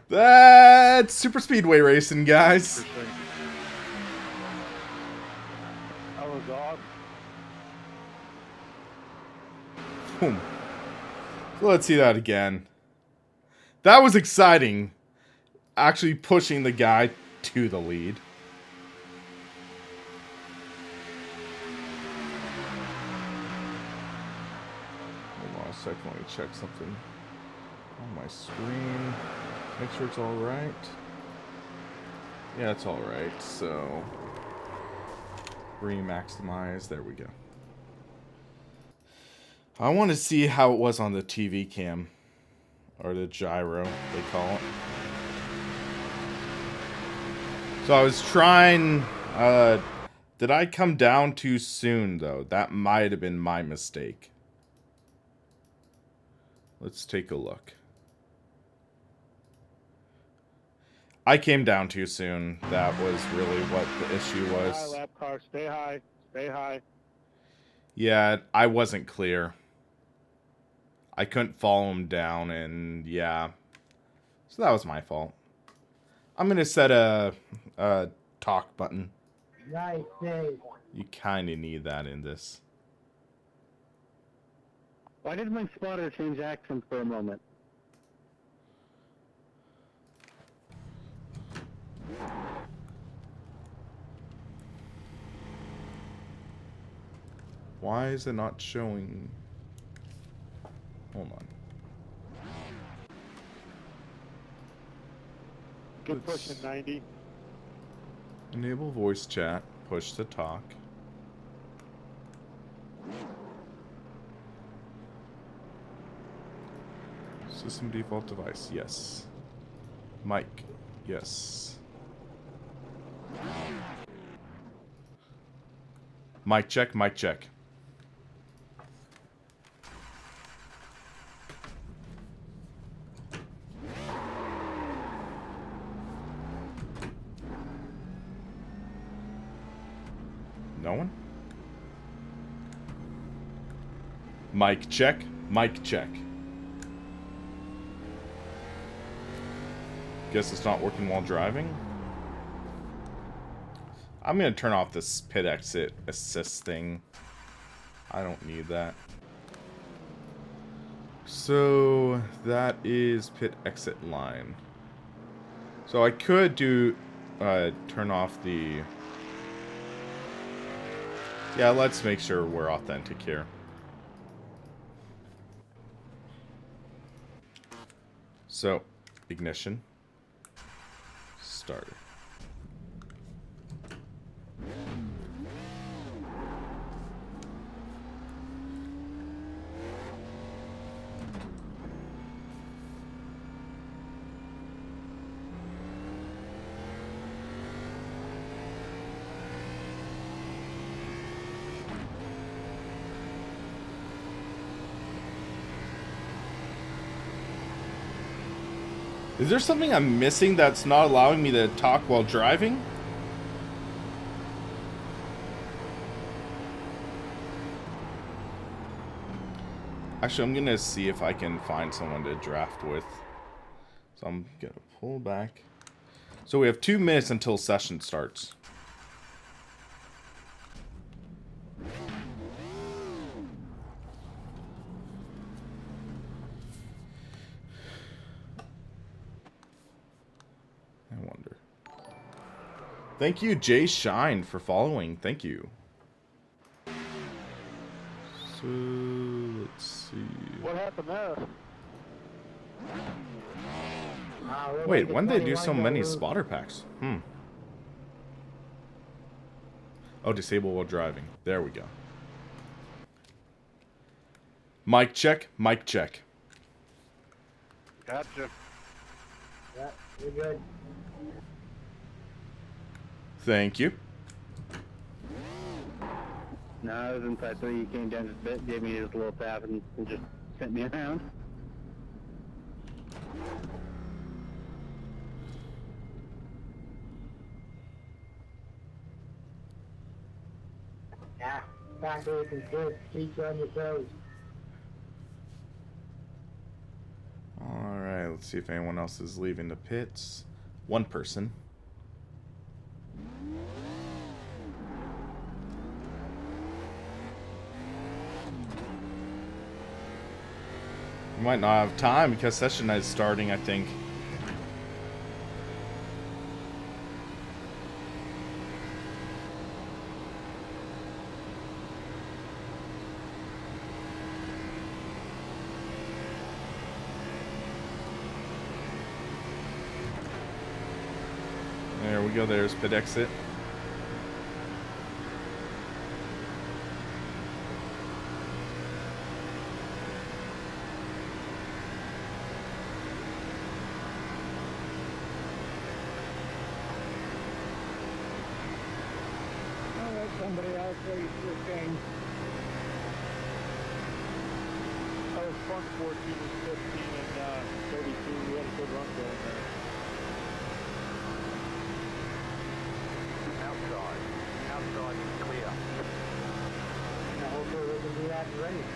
That's super speedway racing, guys. That was awesome. Boom. So let's see that again. That was exciting. Actually pushing the guy to the lead. Hold on a second, let me check something on my screen. Make sure it's alright. Yeah, it's alright, so re-maximize, there we go. I want to see how it was on the TV cam. Or the gyro, they call it. So I was trying, did I come down too soon, though? That might have been my mistake. Let's take a look. I came down too soon. That was really what the issue was. Stay high, lap car. Stay high. Stay high. Yeah, I wasn't clear. I couldn't follow him down, and yeah. So that was my fault. I'm going to set a talk button. Nice, Dave. You kind of need that in this. Why did my spotter change accent for a moment? Why is it not showing? Hold on. Good pushing 90. Enable voice chat. Push to talk. System default device. Yes. Mic. Yes. Mic check. Mic check. No one? Mic check. Mic check. Guess it's not working while driving. I'm gonna turn off this pit exit assist thing. I don't need that. So that is pit exit line. So I could do turn off the... Yeah, let's make sure we're authentic here. So, ignition. Starter. Is there something I'm missing that's not allowing me to talk while driving? Actually, I'm gonna see if I can find someone to draft with. So I'm gonna pull back. So we have 2 minutes until session starts. I wonder. Thank you, Jay Shine, for following. Thank you. So, let's see. What happened there? Wait, when did they do so many spotter packs? Oh, disable while driving. There we go. Mic check, mic check. Gotcha. Yeah, you're good. Thank you. No, I was inside 3. You came down just a bit, gave me just a little tap, and just sent me around. Yeah, backwards is good. Keep you on your toes. Alright, let's see if anyone else is leaving the pits. 1 person. We might not have time because session is starting, I think. There we go, there's pit exit. I'll let somebody else race your thing. I was front 14 and 15 and 32. We had a good run going there. Outside. Outside is clear. And hopefully we can do that in the race.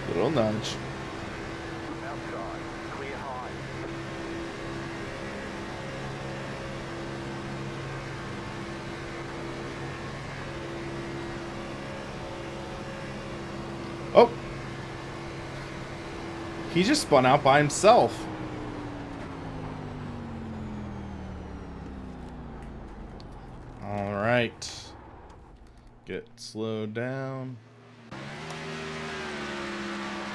Little nudge. Outside. Clear high. Oh! He just spun out by himself. Alright. Get slowed down.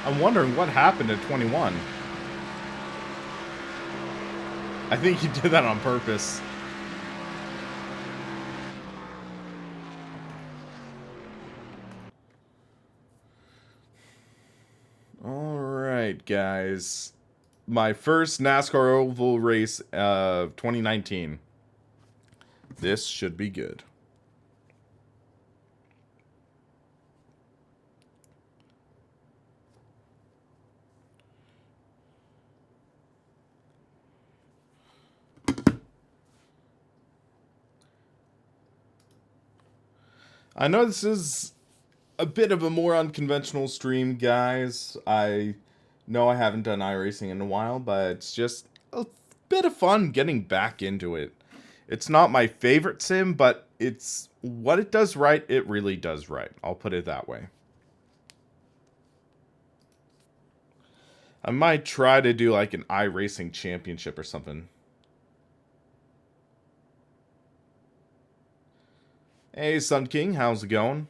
I'm wondering what happened to 21. I think he did that on purpose. Alright, guys. My first NASCAR Oval race of 2019. This should be good. I know this is a bit of a more unconventional stream, guys. I know I haven't done iRacing in a while, but it's just a bit of fun getting back into it. It's not my favorite sim, but it's what it does right, it really does right. I'll put it that way. I might try to do like an iRacing championship or something. Hey, Sun King, how's it going?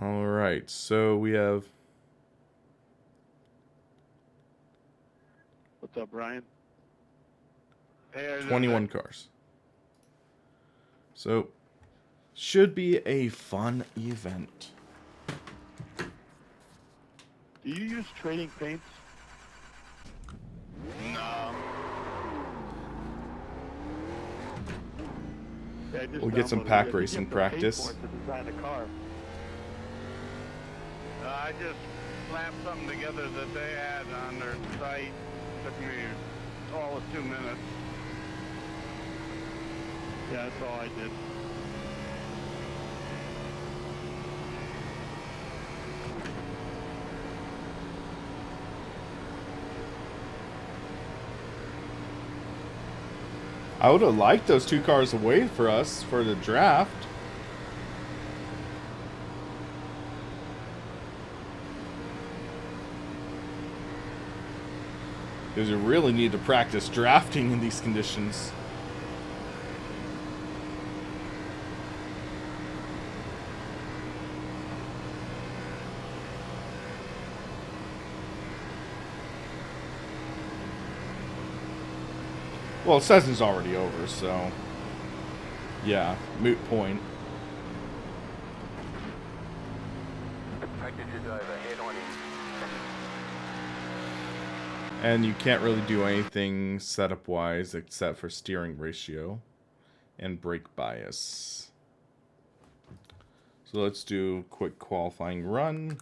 All right, so we have... What's up, Brian? 21 cars. So, should be a fun event. Do you use trading paints? No. Yeah, I just We'll get some downloaded pack it. racing You have to pay practice. for it to design a car. I just slapped something together that they had on their site. Took me all of 2 minutes. Yeah, that's all I did. I would have liked those 2 cars away for us for the draft. Because you really need to practice drafting in these conditions. Well, season's already over, so... yeah, moot point. Package is over. Head on in. And you can't really do anything setup-wise except for steering ratio and brake bias. So let's do a quick qualifying run.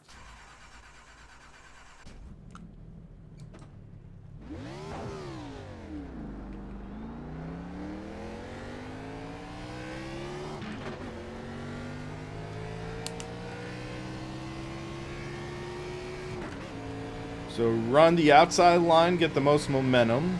So run the outside line, get the most momentum.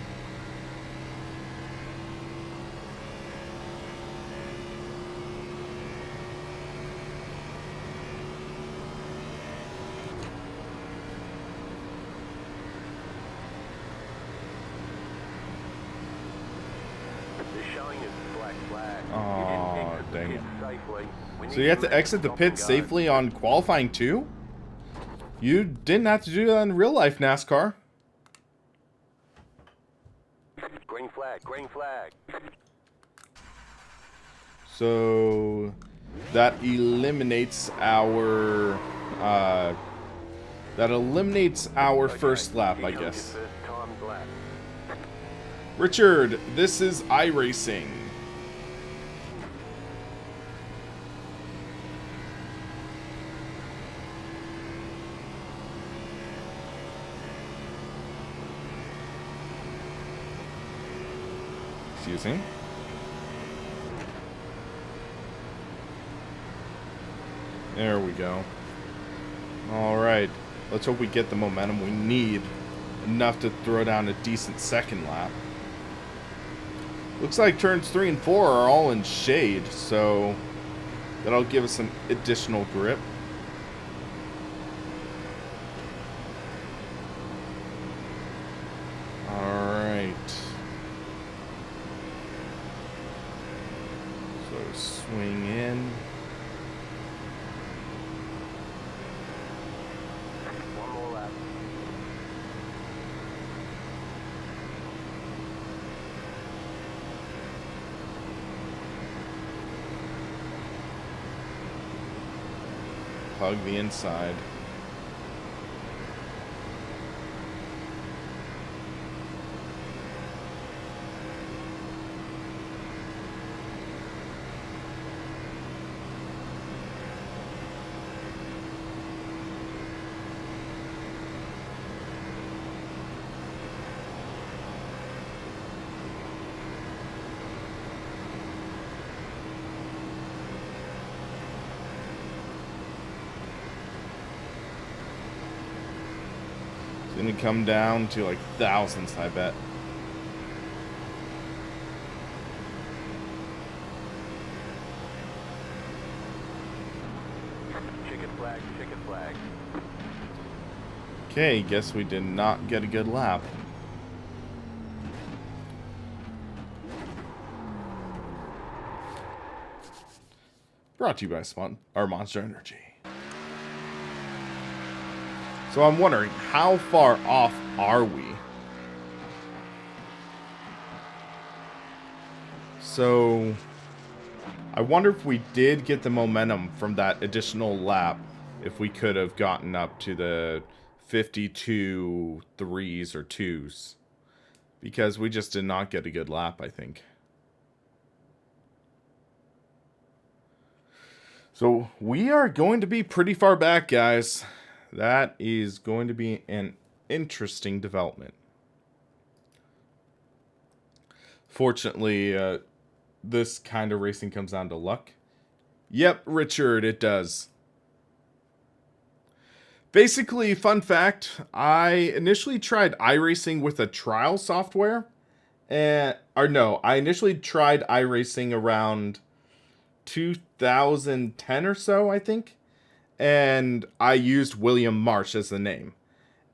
They're showing us black flag. Aw, You didn't exit the dang pit it. safely. We So need you have to let exit the stop pit and go. safely on qualifying too? You didn't have to do that in real life, NASCAR. Green flag, green flag. So that eliminates our first lap, I Here comes guess. your first timed lap. Richard, this is iRacing. Excuse me. There we go. Alright. Let's hope we get the momentum we need. Enough to throw down a decent second lap. Looks like turns 3 and 4 are all in shade, so that'll give us some additional grip. Alright. So swing in. One more lap. Hug the inside. gonna come down to like thousands, I bet. Chicken flag, chicken flag. Okay, guess we did not get a good lap. Brought to you by Monster Energy. So I'm wondering, how far off are we? So I wonder if we did get the momentum from that additional lap, if we could have gotten up to the 52 threes or twos. Because we just did not get a good lap, I think. So we are going to be pretty far back, guys. That is going to be an interesting development. Fortunately, this kind of racing comes down to luck. Yep, Richard, it does. Basically, fun fact, I initially tried iRacing with a trial software. I initially tried iRacing around 2010 or so, I think. And I used William Marsh as the name.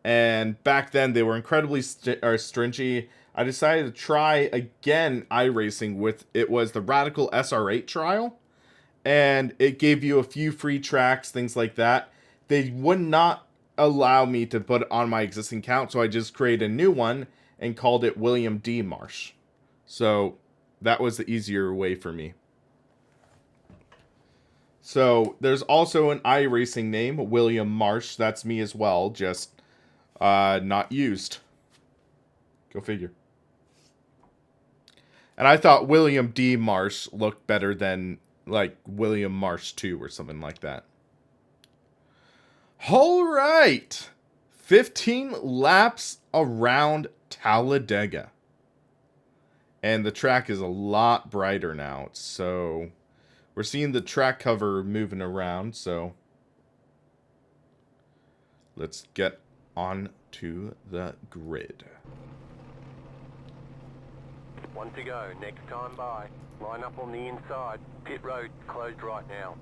And back then, they were incredibly stringy. I decided to try again iRacing with, it was the Radical SR8 trial. And it gave you a few free tracks, things like that. They would not allow me to put it on my existing account, so I just created a new one and called it William D. Marsh. So that was the easier way for me. So there's also an iRacing name, William Marsh. That's me as well, just not used. Go figure. And I thought William D. Marsh looked better than like William Marsh 2 or something like that. All right. 15 laps around Talladega. And the track is a lot brighter now, so we're seeing the track cover moving around, so let's get on to the grid. One to go, next time by. Line up on the inside. Pit road closed right now.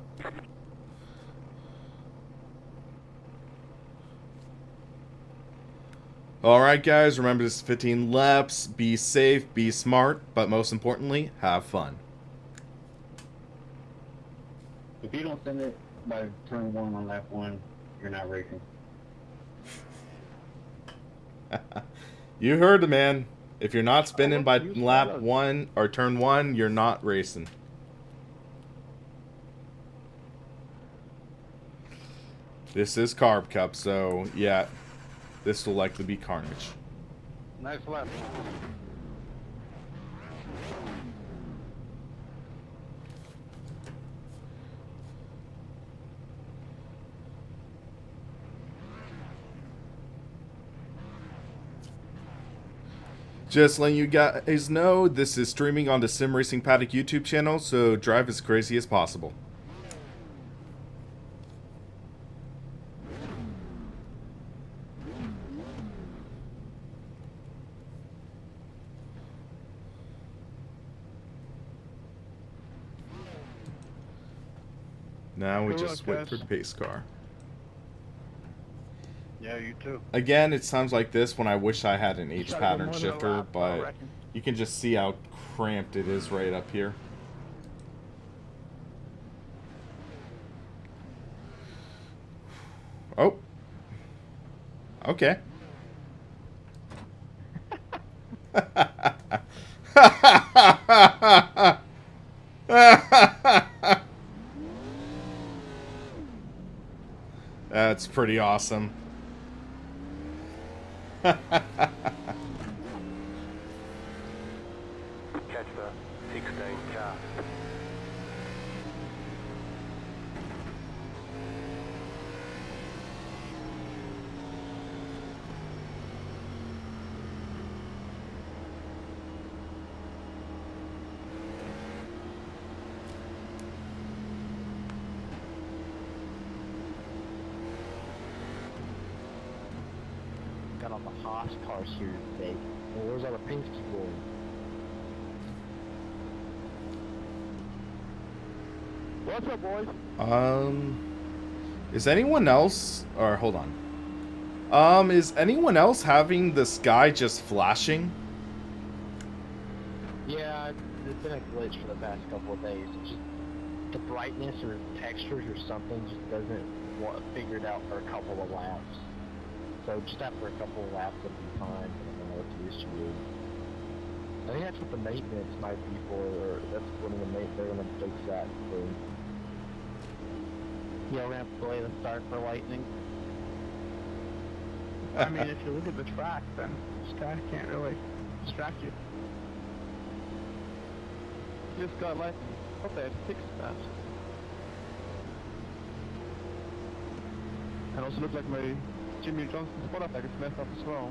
Alright guys, remember this is 15 laps. Be safe, be smart, but most importantly, have fun. If you don't send it by turn 1 on lap 1, you're not racing. You heard the man. If you're not spinning by lap 1 or turn 1, you're not racing. This is Carb Cup, so yeah, this will likely be carnage. Nice left. Just letting you guys know, this is streaming on the SimRacingPaddock YouTube channel, so drive as crazy as possible. Now we Good just luck, wait for guys. the pace car. Yeah, you too. Again, it sounds like this when I wish I had an H Gotta go pattern more than a shifter, lap, I but reckon. you can just see how cramped it is right up here. Oh. Okay. That's pretty awesome. Catch the 16 car. Got on the Haas cars here today. Well, where's all the Penske going? What's up, boys? Is anyone else, or hold on. Is anyone else having the sky just flashing? Yeah, it's been a glitch for the past couple of days. It's just the brightness or textures or something just doesn't figure it out for a couple of laps. So just after a couple of laps, it'll be fine. I don't know what the issue is. I think that's what the maintenance might be for, or that's one of the they're gonna fix that for. Yeah, we're gonna have to delay the start for lightning. I mean, if you look at the track, then Sky can't really distract you. Just got lightning. Hope they had fixed that. And also looked like my Jimmy Johnson spot attack is messed up as well.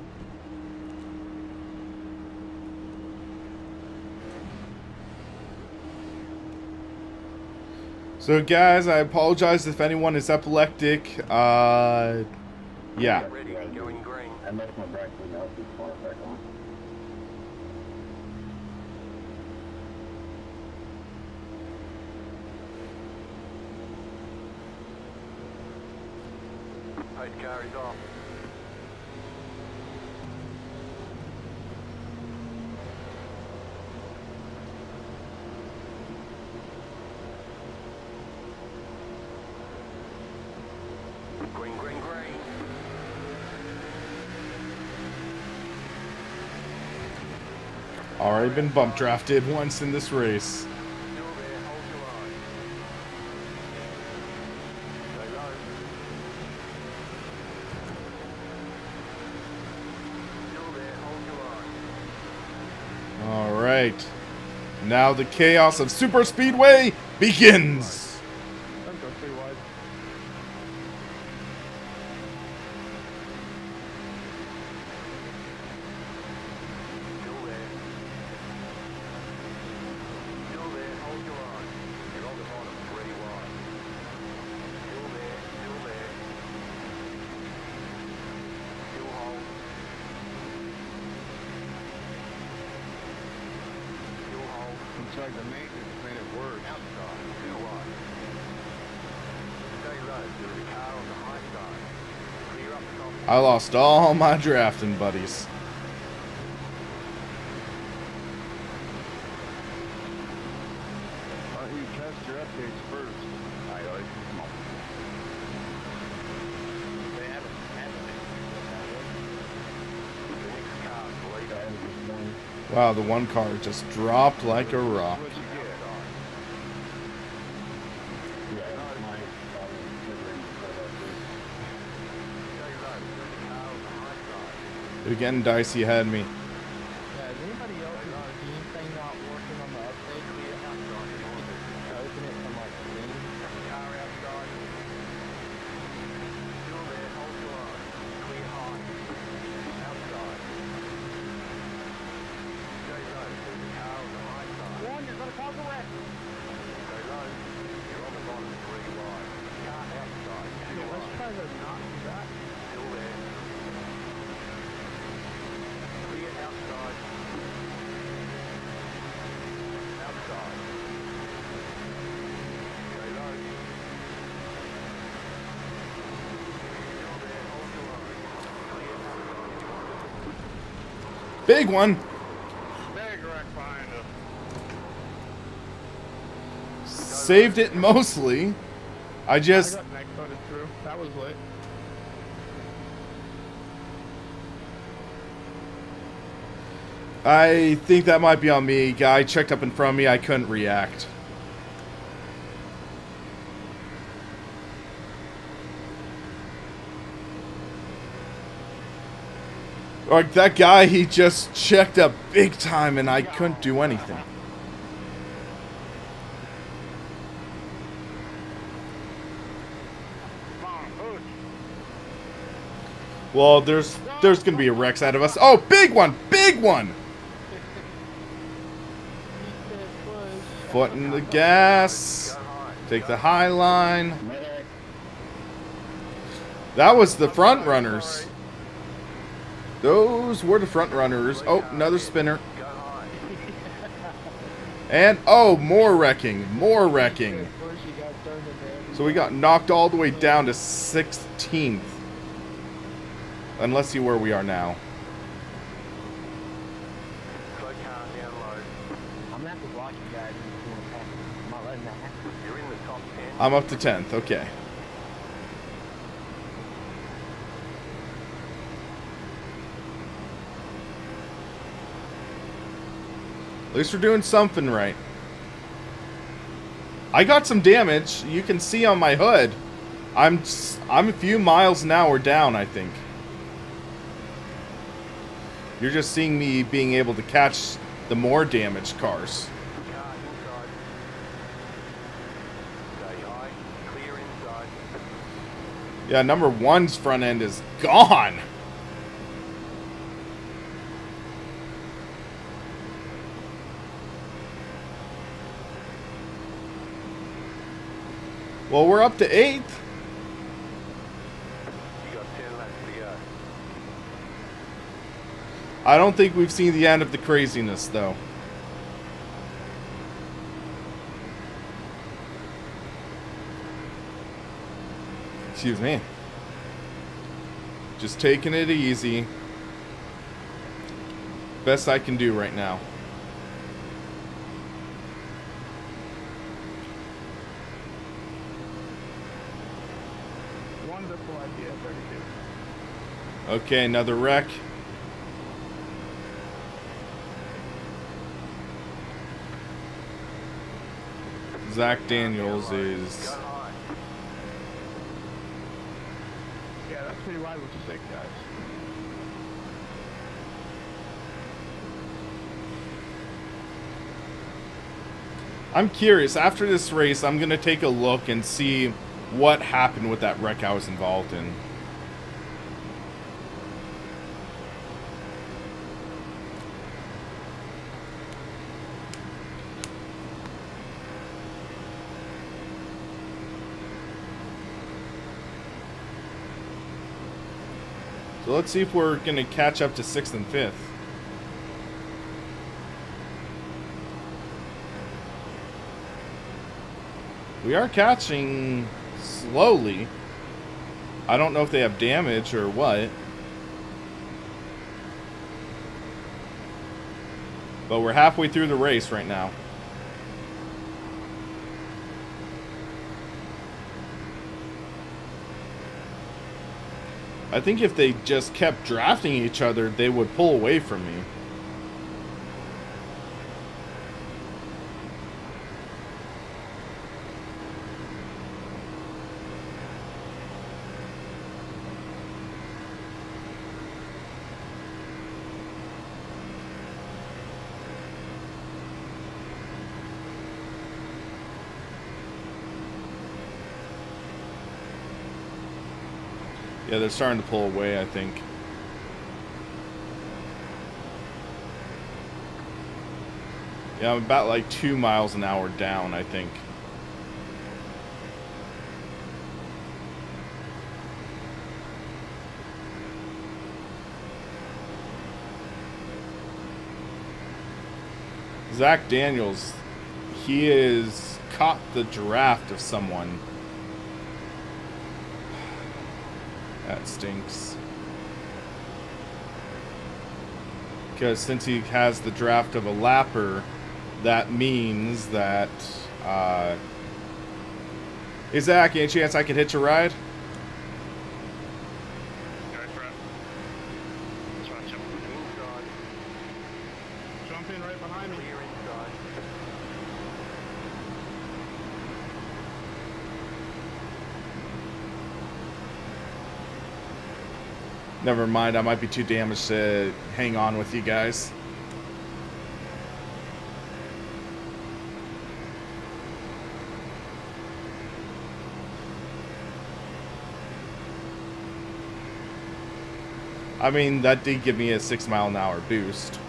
So guys, I apologize if anyone is epileptic. Yeah. Ready, going green. I left my brake window open before I back on. Pace car is off. Green, green, green. Already been bump drafted once in this race. Still there, hold your line. Stay low. Still there, hold your line. Alright. Now the chaos of Super Speedway begins! Don't go too wide. Still there. Still there, hold your line. You're on the bottom, 3 wide. Still there, still there. Still hold. Still hold. Looks like the maintenance made it worse. Outside, 2 wide. Stay low, there is a car on the high side. Clear up top. I lost all my drafting buddies. Why don't you test your updates first? iRacing. Come on. They haven't The next car's leader. Wow, the one car just dropped like a rock. What'd you get? Yeah, that's my problem. Stay low, there is a car on the high side. Again, Dicey had me. Yeah, is anybody else's Steam thing not working on the update? Open it from like Steam. Car outside. Still there, hold your line. Clear high. Outside. Stay low, there's a car on the high side. One, you're gonna cause a wreck. Stay low. You're on the bottom, 3 wide. Car outside. Yeah, let's try to not do that. Still there. Clear outside. Outside. Stay low. Still there, hold your line. Clear outside. Big one! Big wreck behind us. Saved it mostly. I I just... got neck voted through. That was lit. I think that might be on me. Guy checked up in front of me. I couldn't react. Like, that guy, he just checked up big time and I couldn't do anything. Come on, push. Well, there's gonna be a Rex out of us. Oh, big one! Big one! Foot in the gas. Take the high line. That was the front runners. Those were the front runners. Oh, another spinner. Go high. And, oh, more wrecking. More wrecking. First you got turned into So we got knocked all the way down to 16th. Unless see where we are now. Slow car down low. I'm gonna have to block you guys if you want to pass. I'm not letting that happen. You're in the top 10. I'm up to 10th. Okay. At least we're doing something right. I got some damage. You can see on my hood. I'm a few miles an hour down, I think. You're just seeing me being able to catch the more damaged cars. Car inside. Stay high. Clear inside. Yeah, number one's front end is gone. Well, we're up to 8th. You got 10 laps to go. I don't think we've seen the end of the craziness, though. Excuse me. Just taking it easy. Best I can do right now. Wonderful idea, 32. Okay, another wreck. Zach Daniels is... Go high. Yeah, that's pretty wide with the 6 guys. I'm curious. After this race, I'm going to take a look and see what happened with that wreck I was involved in. So let's see if we're going to catch up to 6th and 5th. We are catching slowly. I don't know if they have damage or what. But we're halfway through the race right now. I think if they just kept drafting each other, they would pull away from me. Yeah, they're starting to pull away, I think. Yeah, I'm about like 2 miles an hour down, I think. Zach Daniels, he has caught the draft of someone. That stinks. Because since he has the draft of a lapper, that means that... Hey Zach, any chance I could hitch a ride? Inside. Jump in right behind me. Clear inside. Never mind, I might be too damaged to hang on with you guys. I mean, that did give me a 6 mile an hour boost.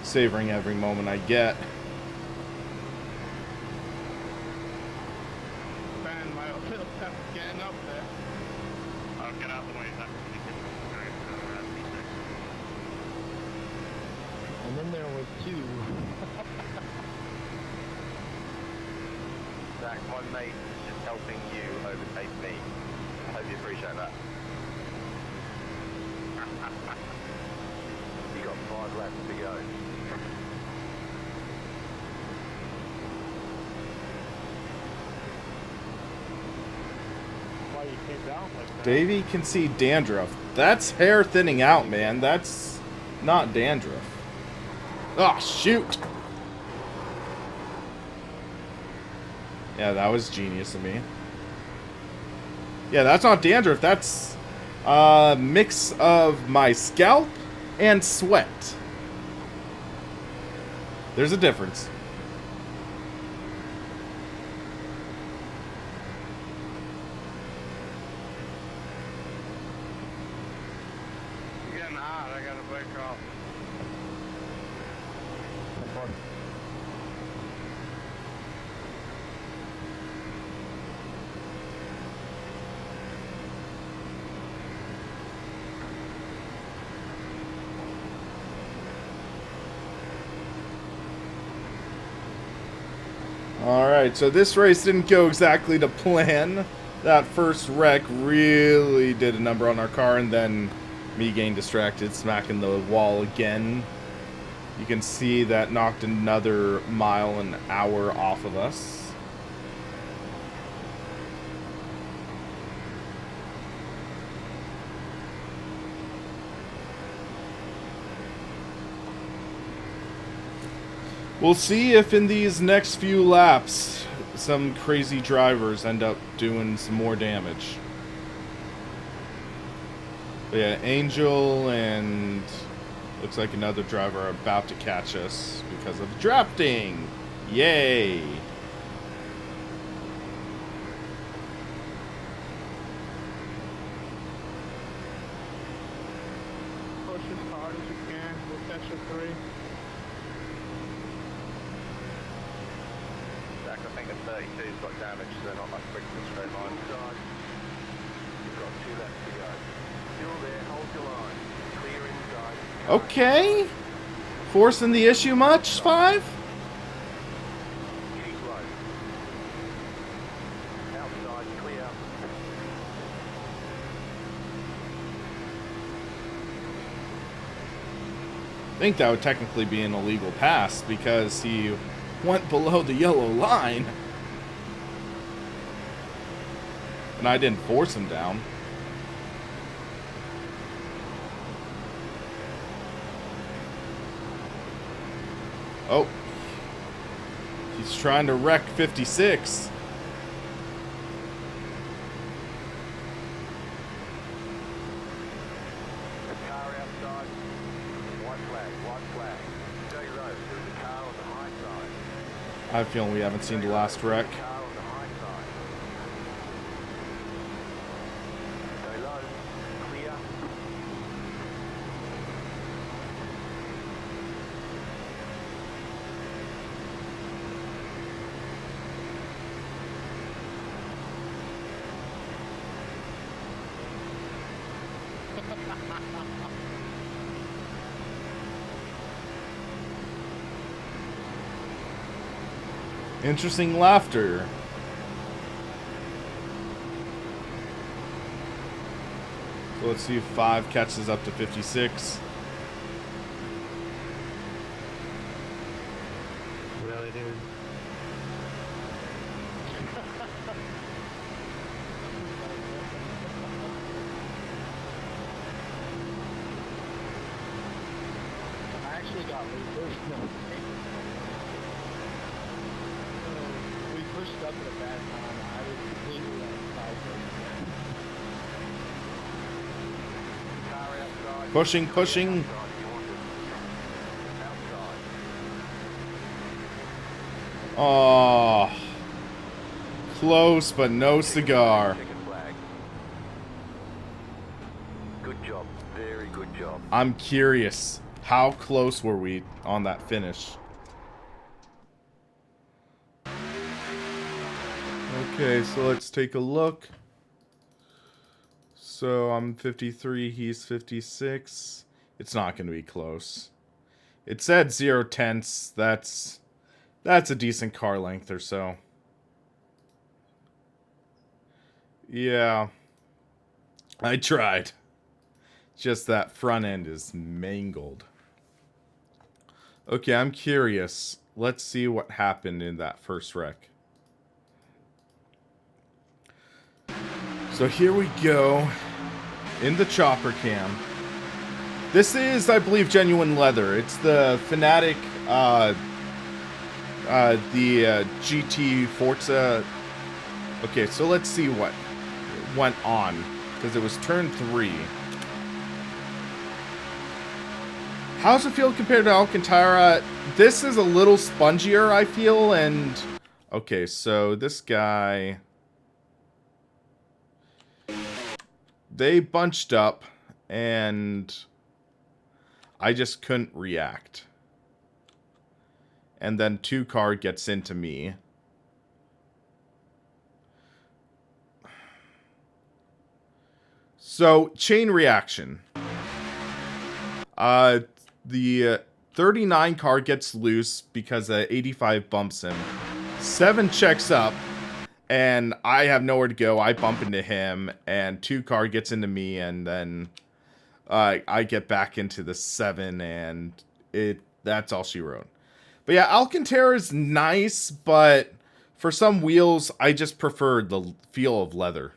Savoring every moment I get. Man, my oil pep's getting up there. I'll get out the way. And then there was two. Zach, my mate is just helping you overtake me. I hope you appreciate that. You got 5 laps to go. Why you came down like that? Davey can see dandruff. That's hair thinning out, man. That's not dandruff. Oh, shoot. Yeah, that was genius of me. Yeah, that's not dandruff. That's a mix of my scalp and sweat. There's a difference. It's getting hot. I gotta break off. Alright, so this race didn't go exactly to plan. That first wreck really did a number on our car, and then me getting distracted, smacking the wall again. You can see that knocked another mile an hour off of us. We'll see if in these next few laps some crazy drivers end up doing some more damage. But yeah, Angel and looks like another driver are about to catch us because of drafting. Yay! Push as hard as you can. We'll catch a 3. Zach, I think the 32's got damage, so they're not that quick in the straight line. Inside. You've got 2 laps to go. Still there, hold your line. Clear inside. Okay. Forcing the issue much, 5? Keep low. Outside, clear. I think that would technically be an illegal pass because he went below the yellow line. And I didn't force him down. Oh. He's trying to wreck 56. The car outside. White flag. Stay low. There's a car on the high side. I have a feeling we haven't seen the last wreck. Car on the high side. Stay low. Clear. Interesting laughter. So let's see if 5 catches up to 56. Really, dude? I actually got reversed. No. We pushed up at a bad time. I was completely outside. Car outside. Pushing. Outside. Oh, close, but no cigar. Checkered flag. Good job. Very good job. I'm curious. How close were we on that finish? Okay, so let's take a look. So I'm 53, he's 56. It's not going to be close. It said 0 tenths. That's a decent car length or so. Yeah. I tried. Just that front end is mangled. Okay, I'm curious. Let's see what happened in that first wreck. So here we go. In the chopper cam. This is, I believe, genuine leather. It's the Fanatic, GT Forza. Okay, so let's see what went on. Because it was turn 3. How's it feel compared to Alcantara? This is a little spongier, I feel, and... Okay, so this guy... They bunched up, and... I just couldn't react. And then 2-car gets into me. So, chain reaction. The 39 car gets loose because 85 bumps him. 7 checks up, and I have nowhere to go. I bump into him, and 2-car gets into me, and then I get back into the 7, and that's all she wrote. But yeah, Alcantara is nice, but for some wheels, I just prefer the feel of leather.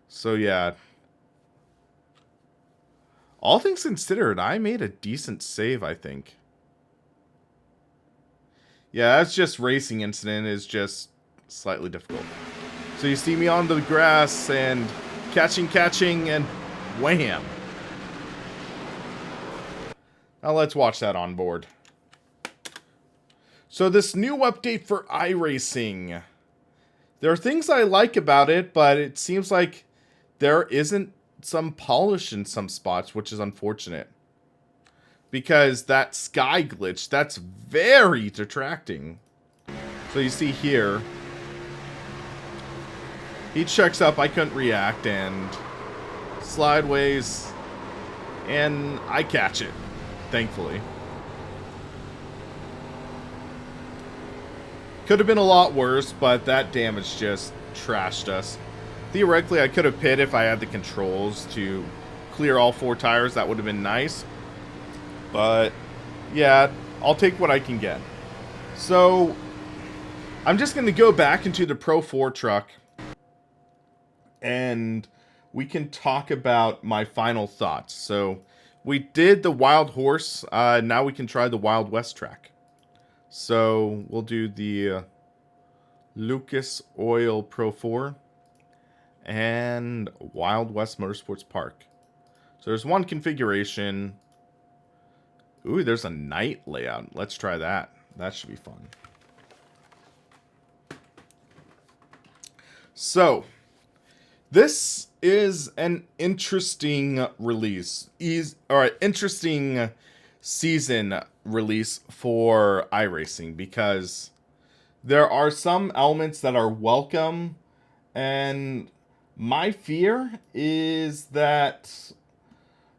So yeah. All things considered, I made a decent save, I think. Yeah, that's just racing incident is just slightly difficult. So you see me on the grass and catching, and wham. Now let's watch that on board. So this new update for iRacing. There are things I like about it, but it seems like there isn't some polish in some spots, which is unfortunate. Because that sky glitch, that's very detracting. So you see here, he checks up, I couldn't react, and slideways, and I catch it, thankfully. Could have been a lot worse, but that damage just trashed us. Theoretically, I could have pit if I had the controls to clear all 4 tires. That would have been nice. But, yeah, I'll take what I can get. So, I'm just going to go back into the Pro 4 truck. And we can talk about my final thoughts. So, we did the Wild Horse. Now we can try the Wild West track. So, we'll do the Lucas Oil Pro 4. And Wild West Motorsports Park. So there's one configuration. Ooh, there's a night layout. Let's try that. That should be fun. So, this is an interesting release. Interesting season release for iRacing because there are some elements that are welcome, and my fear is that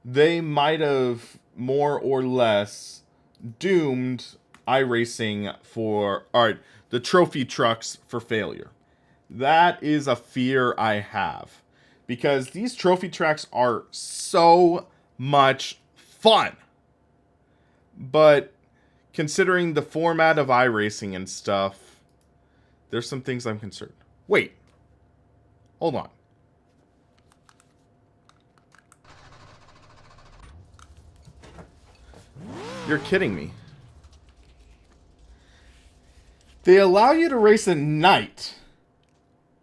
they might have more or less doomed iRacing for the trophy trucks for failure. That is a fear I have, because these trophy tracks are so much fun. But considering the format of iRacing and stuff, there's some things I'm concerned. Wait. Hold on. You're kidding me. They allow you to race at night,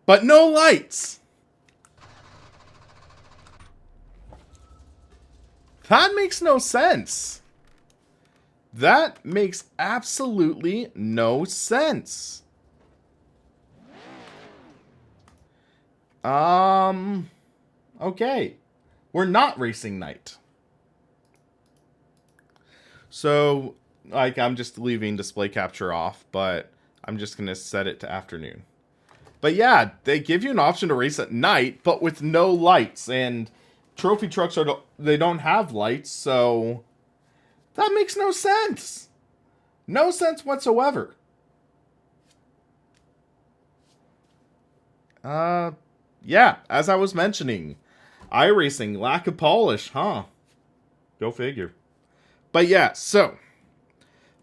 but no lights. That makes no sense. That makes absolutely no sense. Okay. We're not racing night. So, like, I'm just leaving display capture off, but I'm just going to set it to afternoon. But yeah, they give you an option to race at night, but with no lights. And trophy trucks, they don't have lights, so that makes no sense. No sense whatsoever. Yeah, as I was mentioning, iRacing, lack of polish, huh? Go figure. But yeah, so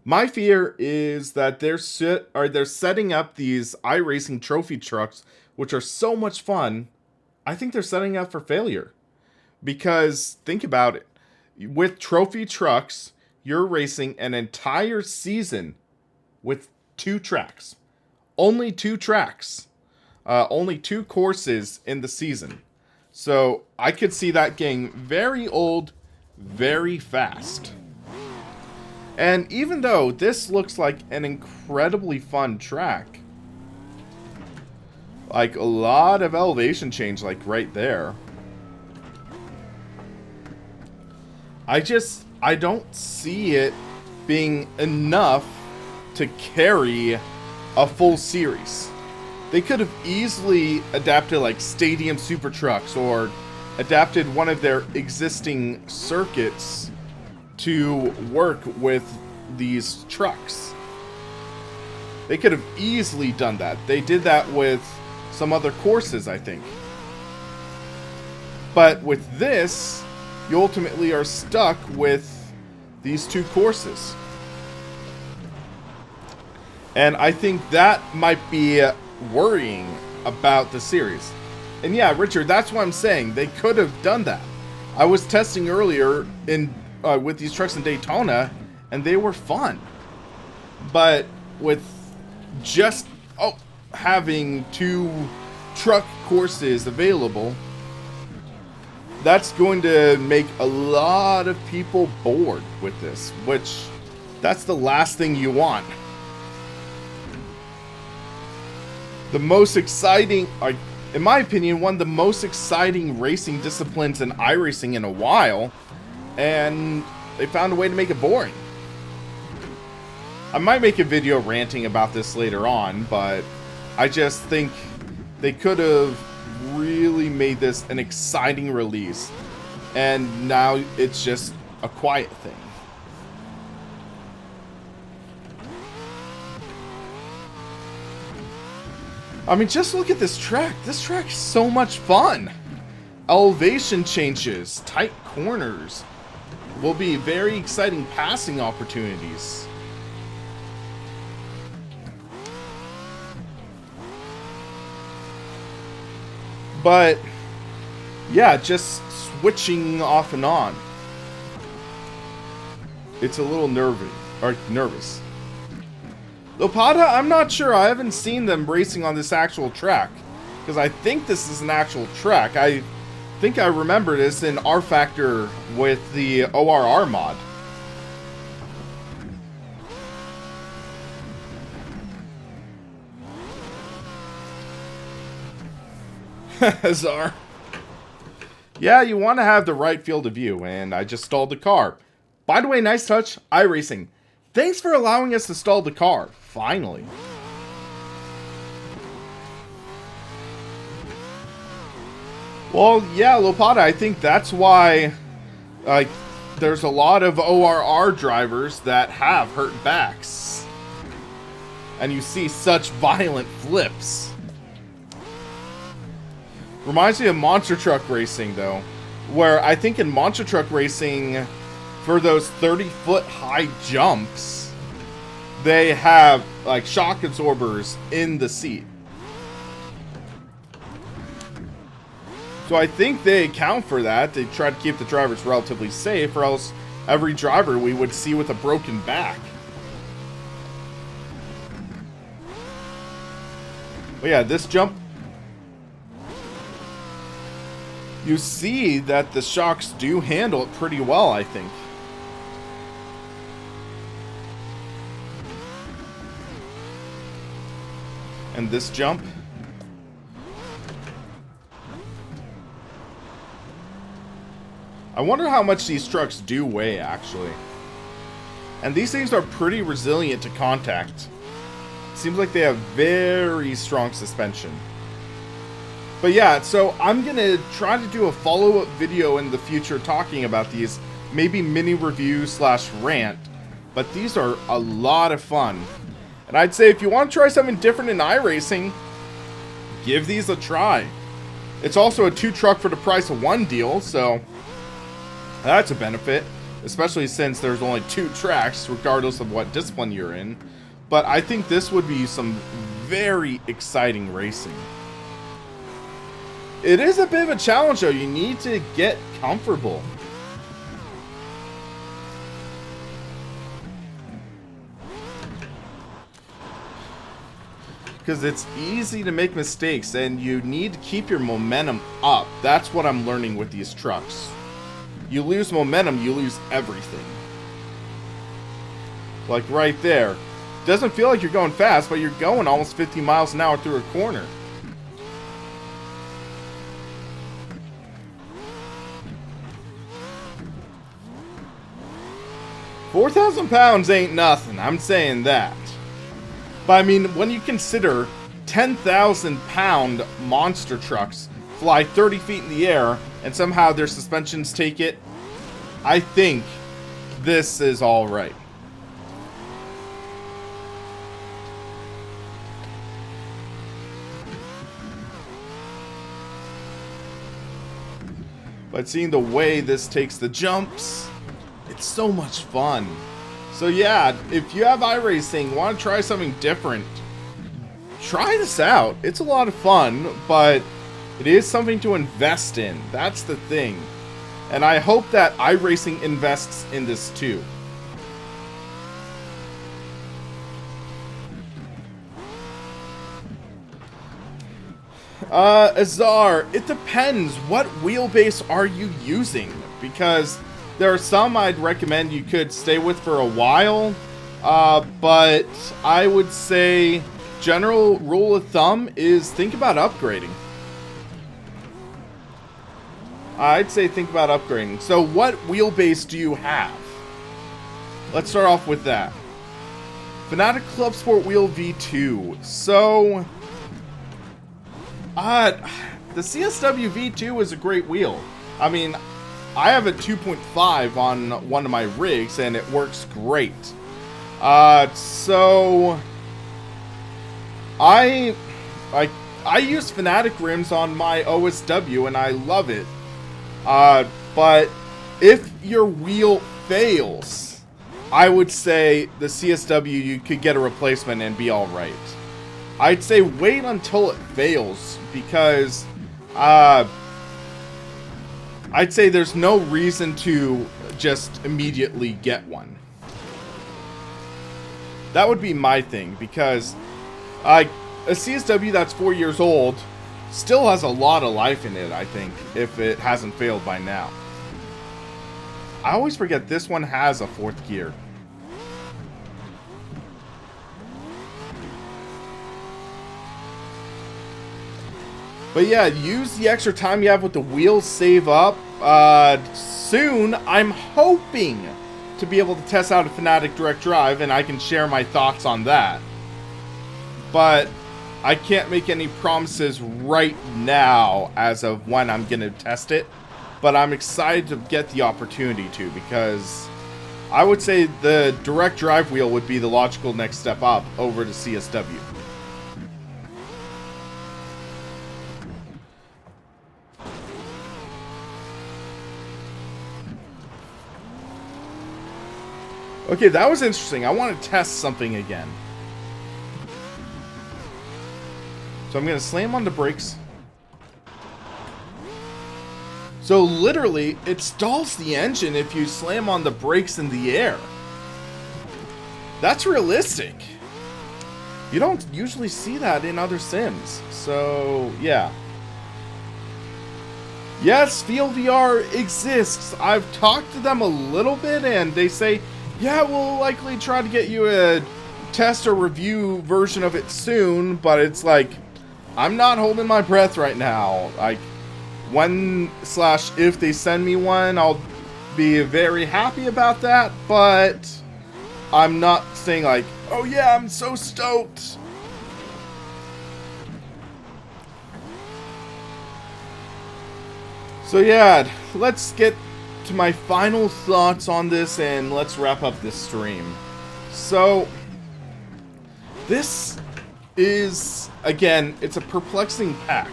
my fear is that they're setting up these iRacing trophy trucks, which are so much fun. I think they're setting up for failure. Because think about it. With trophy trucks, you're racing an entire season with 2 tracks. Only 2 tracks. Only 2 courses in the season. So I could see that getting very old very fast. And even though this looks like an incredibly fun track, like a lot of elevation change, like right there, I don't see it being enough to carry a full series. They could have easily adapted like stadium super trucks or adapted one of their existing circuits to work with these trucks. They could have easily done that. They did that with some other courses, I think. But with this, you ultimately are stuck with these 2 courses. And I think that might be worrying about the series. And yeah, Richard, that's what I'm saying. They could have done that. I was testing earlier with these trucks in Daytona, and they were fun. But with just having 2 truck courses available, that's going to make a lot of people bored with this, which that's the last thing you want. The most exciting, in my opinion, one of the most exciting racing disciplines in iRacing in a while, and they found a way to make it boring. I might make a video ranting about this later on, but I just think they could have really made this an exciting release, and now it's just a quiet thing. I mean, just look at this track. This track is so much fun. Elevation changes, tight corners, will be very exciting passing opportunities. But yeah, just switching off and on, it's a little nervous. Lopata, I'm not sure. I haven't seen them racing on this actual track, because I think this is an actual track. I think I remember this in R Factor with the ORR mod. Czar. Yeah, you want to have the right field of view, and I just stalled the car. By the way, nice touch, iRacing. Thanks for allowing us to stall the car, finally. Well, yeah, Lopata, I think that's why there's a lot of ORR drivers that have hurt backs. And you see such violent flips. Reminds me of Monster Truck Racing, though, where I think in Monster Truck Racing, for those 30-foot high jumps, they have like shock absorbers in the seat. So I think they account for that. They try to keep the drivers relatively safe, or else every driver we would see with a broken back. But yeah, this jump, you see that the shocks do handle it pretty well, I think. And this jump, I wonder how much these trucks do weigh, actually. And these things are pretty resilient to contact. Seems like they have very strong suspension. But yeah, so I'm going to try to do a follow-up video in the future talking about these. Maybe mini review / rant. But these are a lot of fun. And I'd say if you want to try something different in iRacing, give these a try. It's also a 2 truck for the price of 1 deal, so that's a benefit. Especially since there's only 2 tracks, regardless of what discipline you're in. But I think this would be some very exciting racing. It is a bit of a challenge, though. You need to get comfortable. Because it's easy to make mistakes, and you need to keep your momentum up. That's what I'm learning with these trucks. You lose momentum, you lose everything. Like right there. Doesn't feel like you're going fast, but you're going almost 50 miles an hour through a corner. £4,000 ain't nothing, I'm saying that. But I mean, when you consider 10,000-pound monster trucks fly 30 feet in the air and somehow their suspensions take it, I think this is all right. But seeing the way this takes the jumps, it's so much fun. So yeah, if you have iRacing, want to try something different, try this out. It's a lot of fun, but it is something to invest in. That's the thing. And I hope that iRacing invests in this too. Azar, it depends. What wheelbase are you using? Because there are some I'd recommend you could stay with for a while, but I would say general rule of thumb is think about upgrading. I'd say think about upgrading. So what wheelbase do you have? Let's start off with that. Fanatec Club Sport Wheel V2. So, the CSW V2 is a great wheel. I mean, I have a 2.5 on one of my rigs, and it works great. So I use Fanatec rims on my OSW, and I love it. But if your wheel fails, I would say the CSW, you could get a replacement and be all right. I'd say wait until it fails, because I'd say there's no reason to just immediately get one. That would be my thing, because a CSW that's 4 years old still has a lot of life in it, I think, if it hasn't failed by now. I always forget this one has a 4th gear. But yeah, use the extra time you have with the wheels, save up. Soon, I'm hoping to be able to test out a Fanatec Direct Drive, and I can share my thoughts on that. But I can't make any promises right now as of when I'm going to test it. But I'm excited to get the opportunity to, because I would say the Direct Drive wheel would be the logical next step up over to CSW. Okay, that was interesting. I want to test something again. So I'm going to slam on the brakes. So literally, it stalls the engine if you slam on the brakes in the air. That's realistic. You don't usually see that in other sims. So, yeah. Yes, FieldVR exists. I've talked to them a little bit, and they say, yeah, we'll likely try to get you a test or review version of it soon, but it's like, I'm not holding my breath right now. Like, when/if they send me one, I'll be very happy about that, but I'm not saying like, oh yeah, I'm so stoked. So yeah, let's get to my final thoughts on this and let's wrap up this stream. So, this is, again, it's a perplexing pack.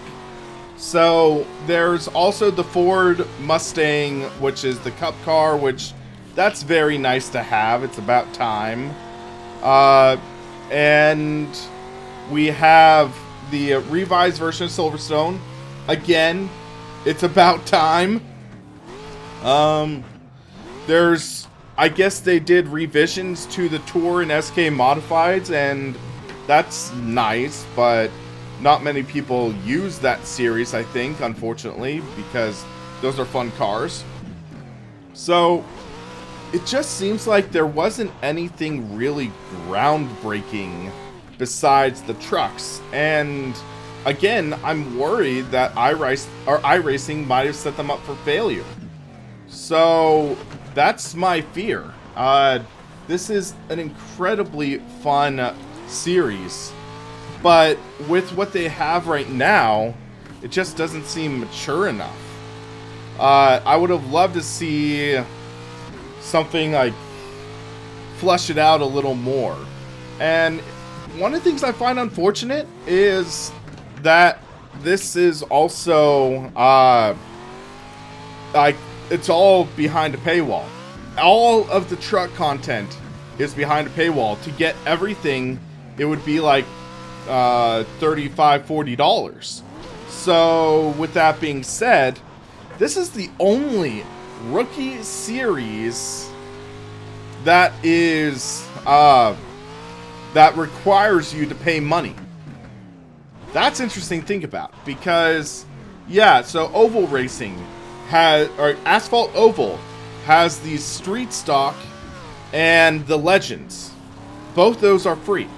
So, there's also the Ford Mustang, which is the Cup car, which that's very nice to have. It's about time. And we have the revised version of Silverstone. Again, it's about time. There's, I guess they did revisions to the Tour and SK Modifieds, and that's nice, but not many people use that series, I think, unfortunately, because those are fun cars. So, it just seems like there wasn't anything really groundbreaking besides the trucks, and again, I'm worried that iRacing might have set them up for failure. So, that's my fear. This is an incredibly fun series, but with what they have right now, it just doesn't seem mature enough. I would have loved to see something like flesh it out a little more. And one of the things I find unfortunate is that this is also like it's all behind a paywall. All of the truck content is behind a paywall. To get everything, it would be like $35, $40. So with that being said, this is the only rookie series that is that requires you to pay money. That's interesting to think about, because yeah, so Oval Racing has, or Asphalt Oval has the Street Stock and the Legends. Both those are free.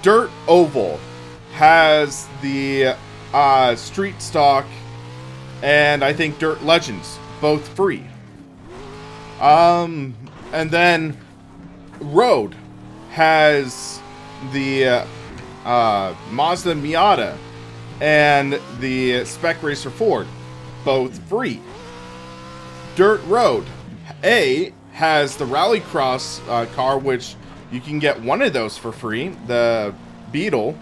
Dirt Oval has the Street Stock and I think Dirt Legends, both free. And then Road has the Mazda Miata and the Spec Racer Ford, both free. Dirt Road A has the Rallycross car, which you can get one of those for free, the Beetle,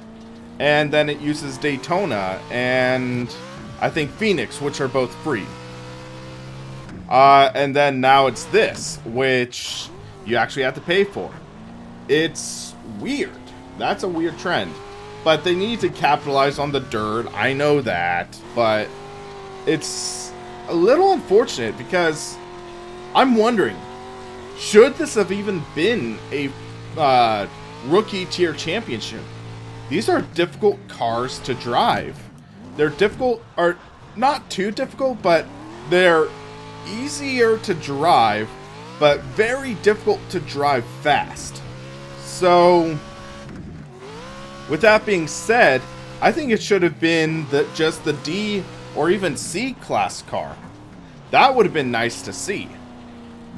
and then it uses Daytona and I think Phoenix, which are both free. And then now it's this, which you actually have to pay for. It's weird. That's a weird trend. But they need to capitalize on the dirt. I know that. But it's a little unfortunate because I'm wondering, should this have even been a rookie tier championship? These are difficult cars to drive. They're difficult, or not too difficult, but they're easier to drive, but very difficult to drive fast. So, with that being said, I think it should have been just the D or even C class car. That would have been nice to see.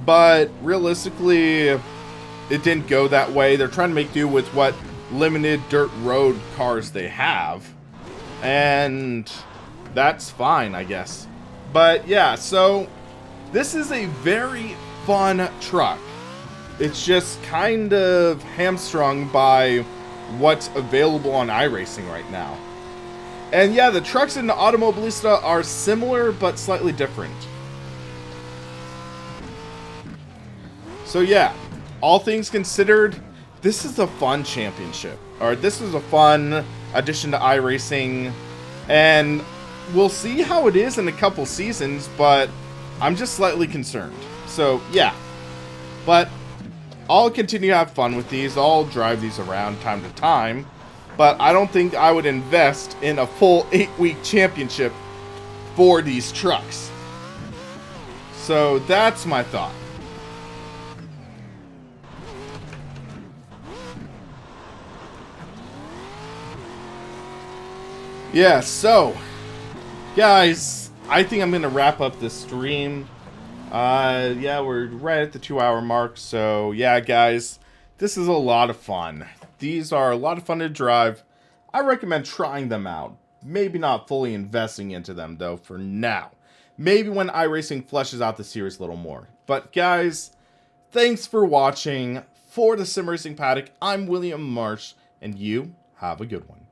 But realistically, it didn't go that way. They're trying to make do with what limited dirt road cars they have. And that's fine, I guess. But yeah, so this is a very fun truck. It's just kind of hamstrung by what's available on iRacing right now. And yeah, the trucks in the Automobilista are similar but slightly different. So yeah, all things considered, this is a fun championship. Or this is a fun addition to iRacing. And we'll see how it is in a couple seasons, but I'm just slightly concerned. So yeah, but I'll continue to have fun with these. I'll drive these around time to time, but I don't think I would invest in a full 8-week championship for these trucks. So that's my thought. Yeah, so guys, I think I'm going to wrap up this stream. Yeah, we're right at the 2-hour mark. So, yeah, guys, this is a lot of fun. These are a lot of fun to drive. I recommend trying them out. Maybe not fully investing into them, though, for now. Maybe when iRacing fleshes out the series a little more. But, guys, thanks for watching. For the Sim Racing Paddock, I'm William Marsh, and you have a good one.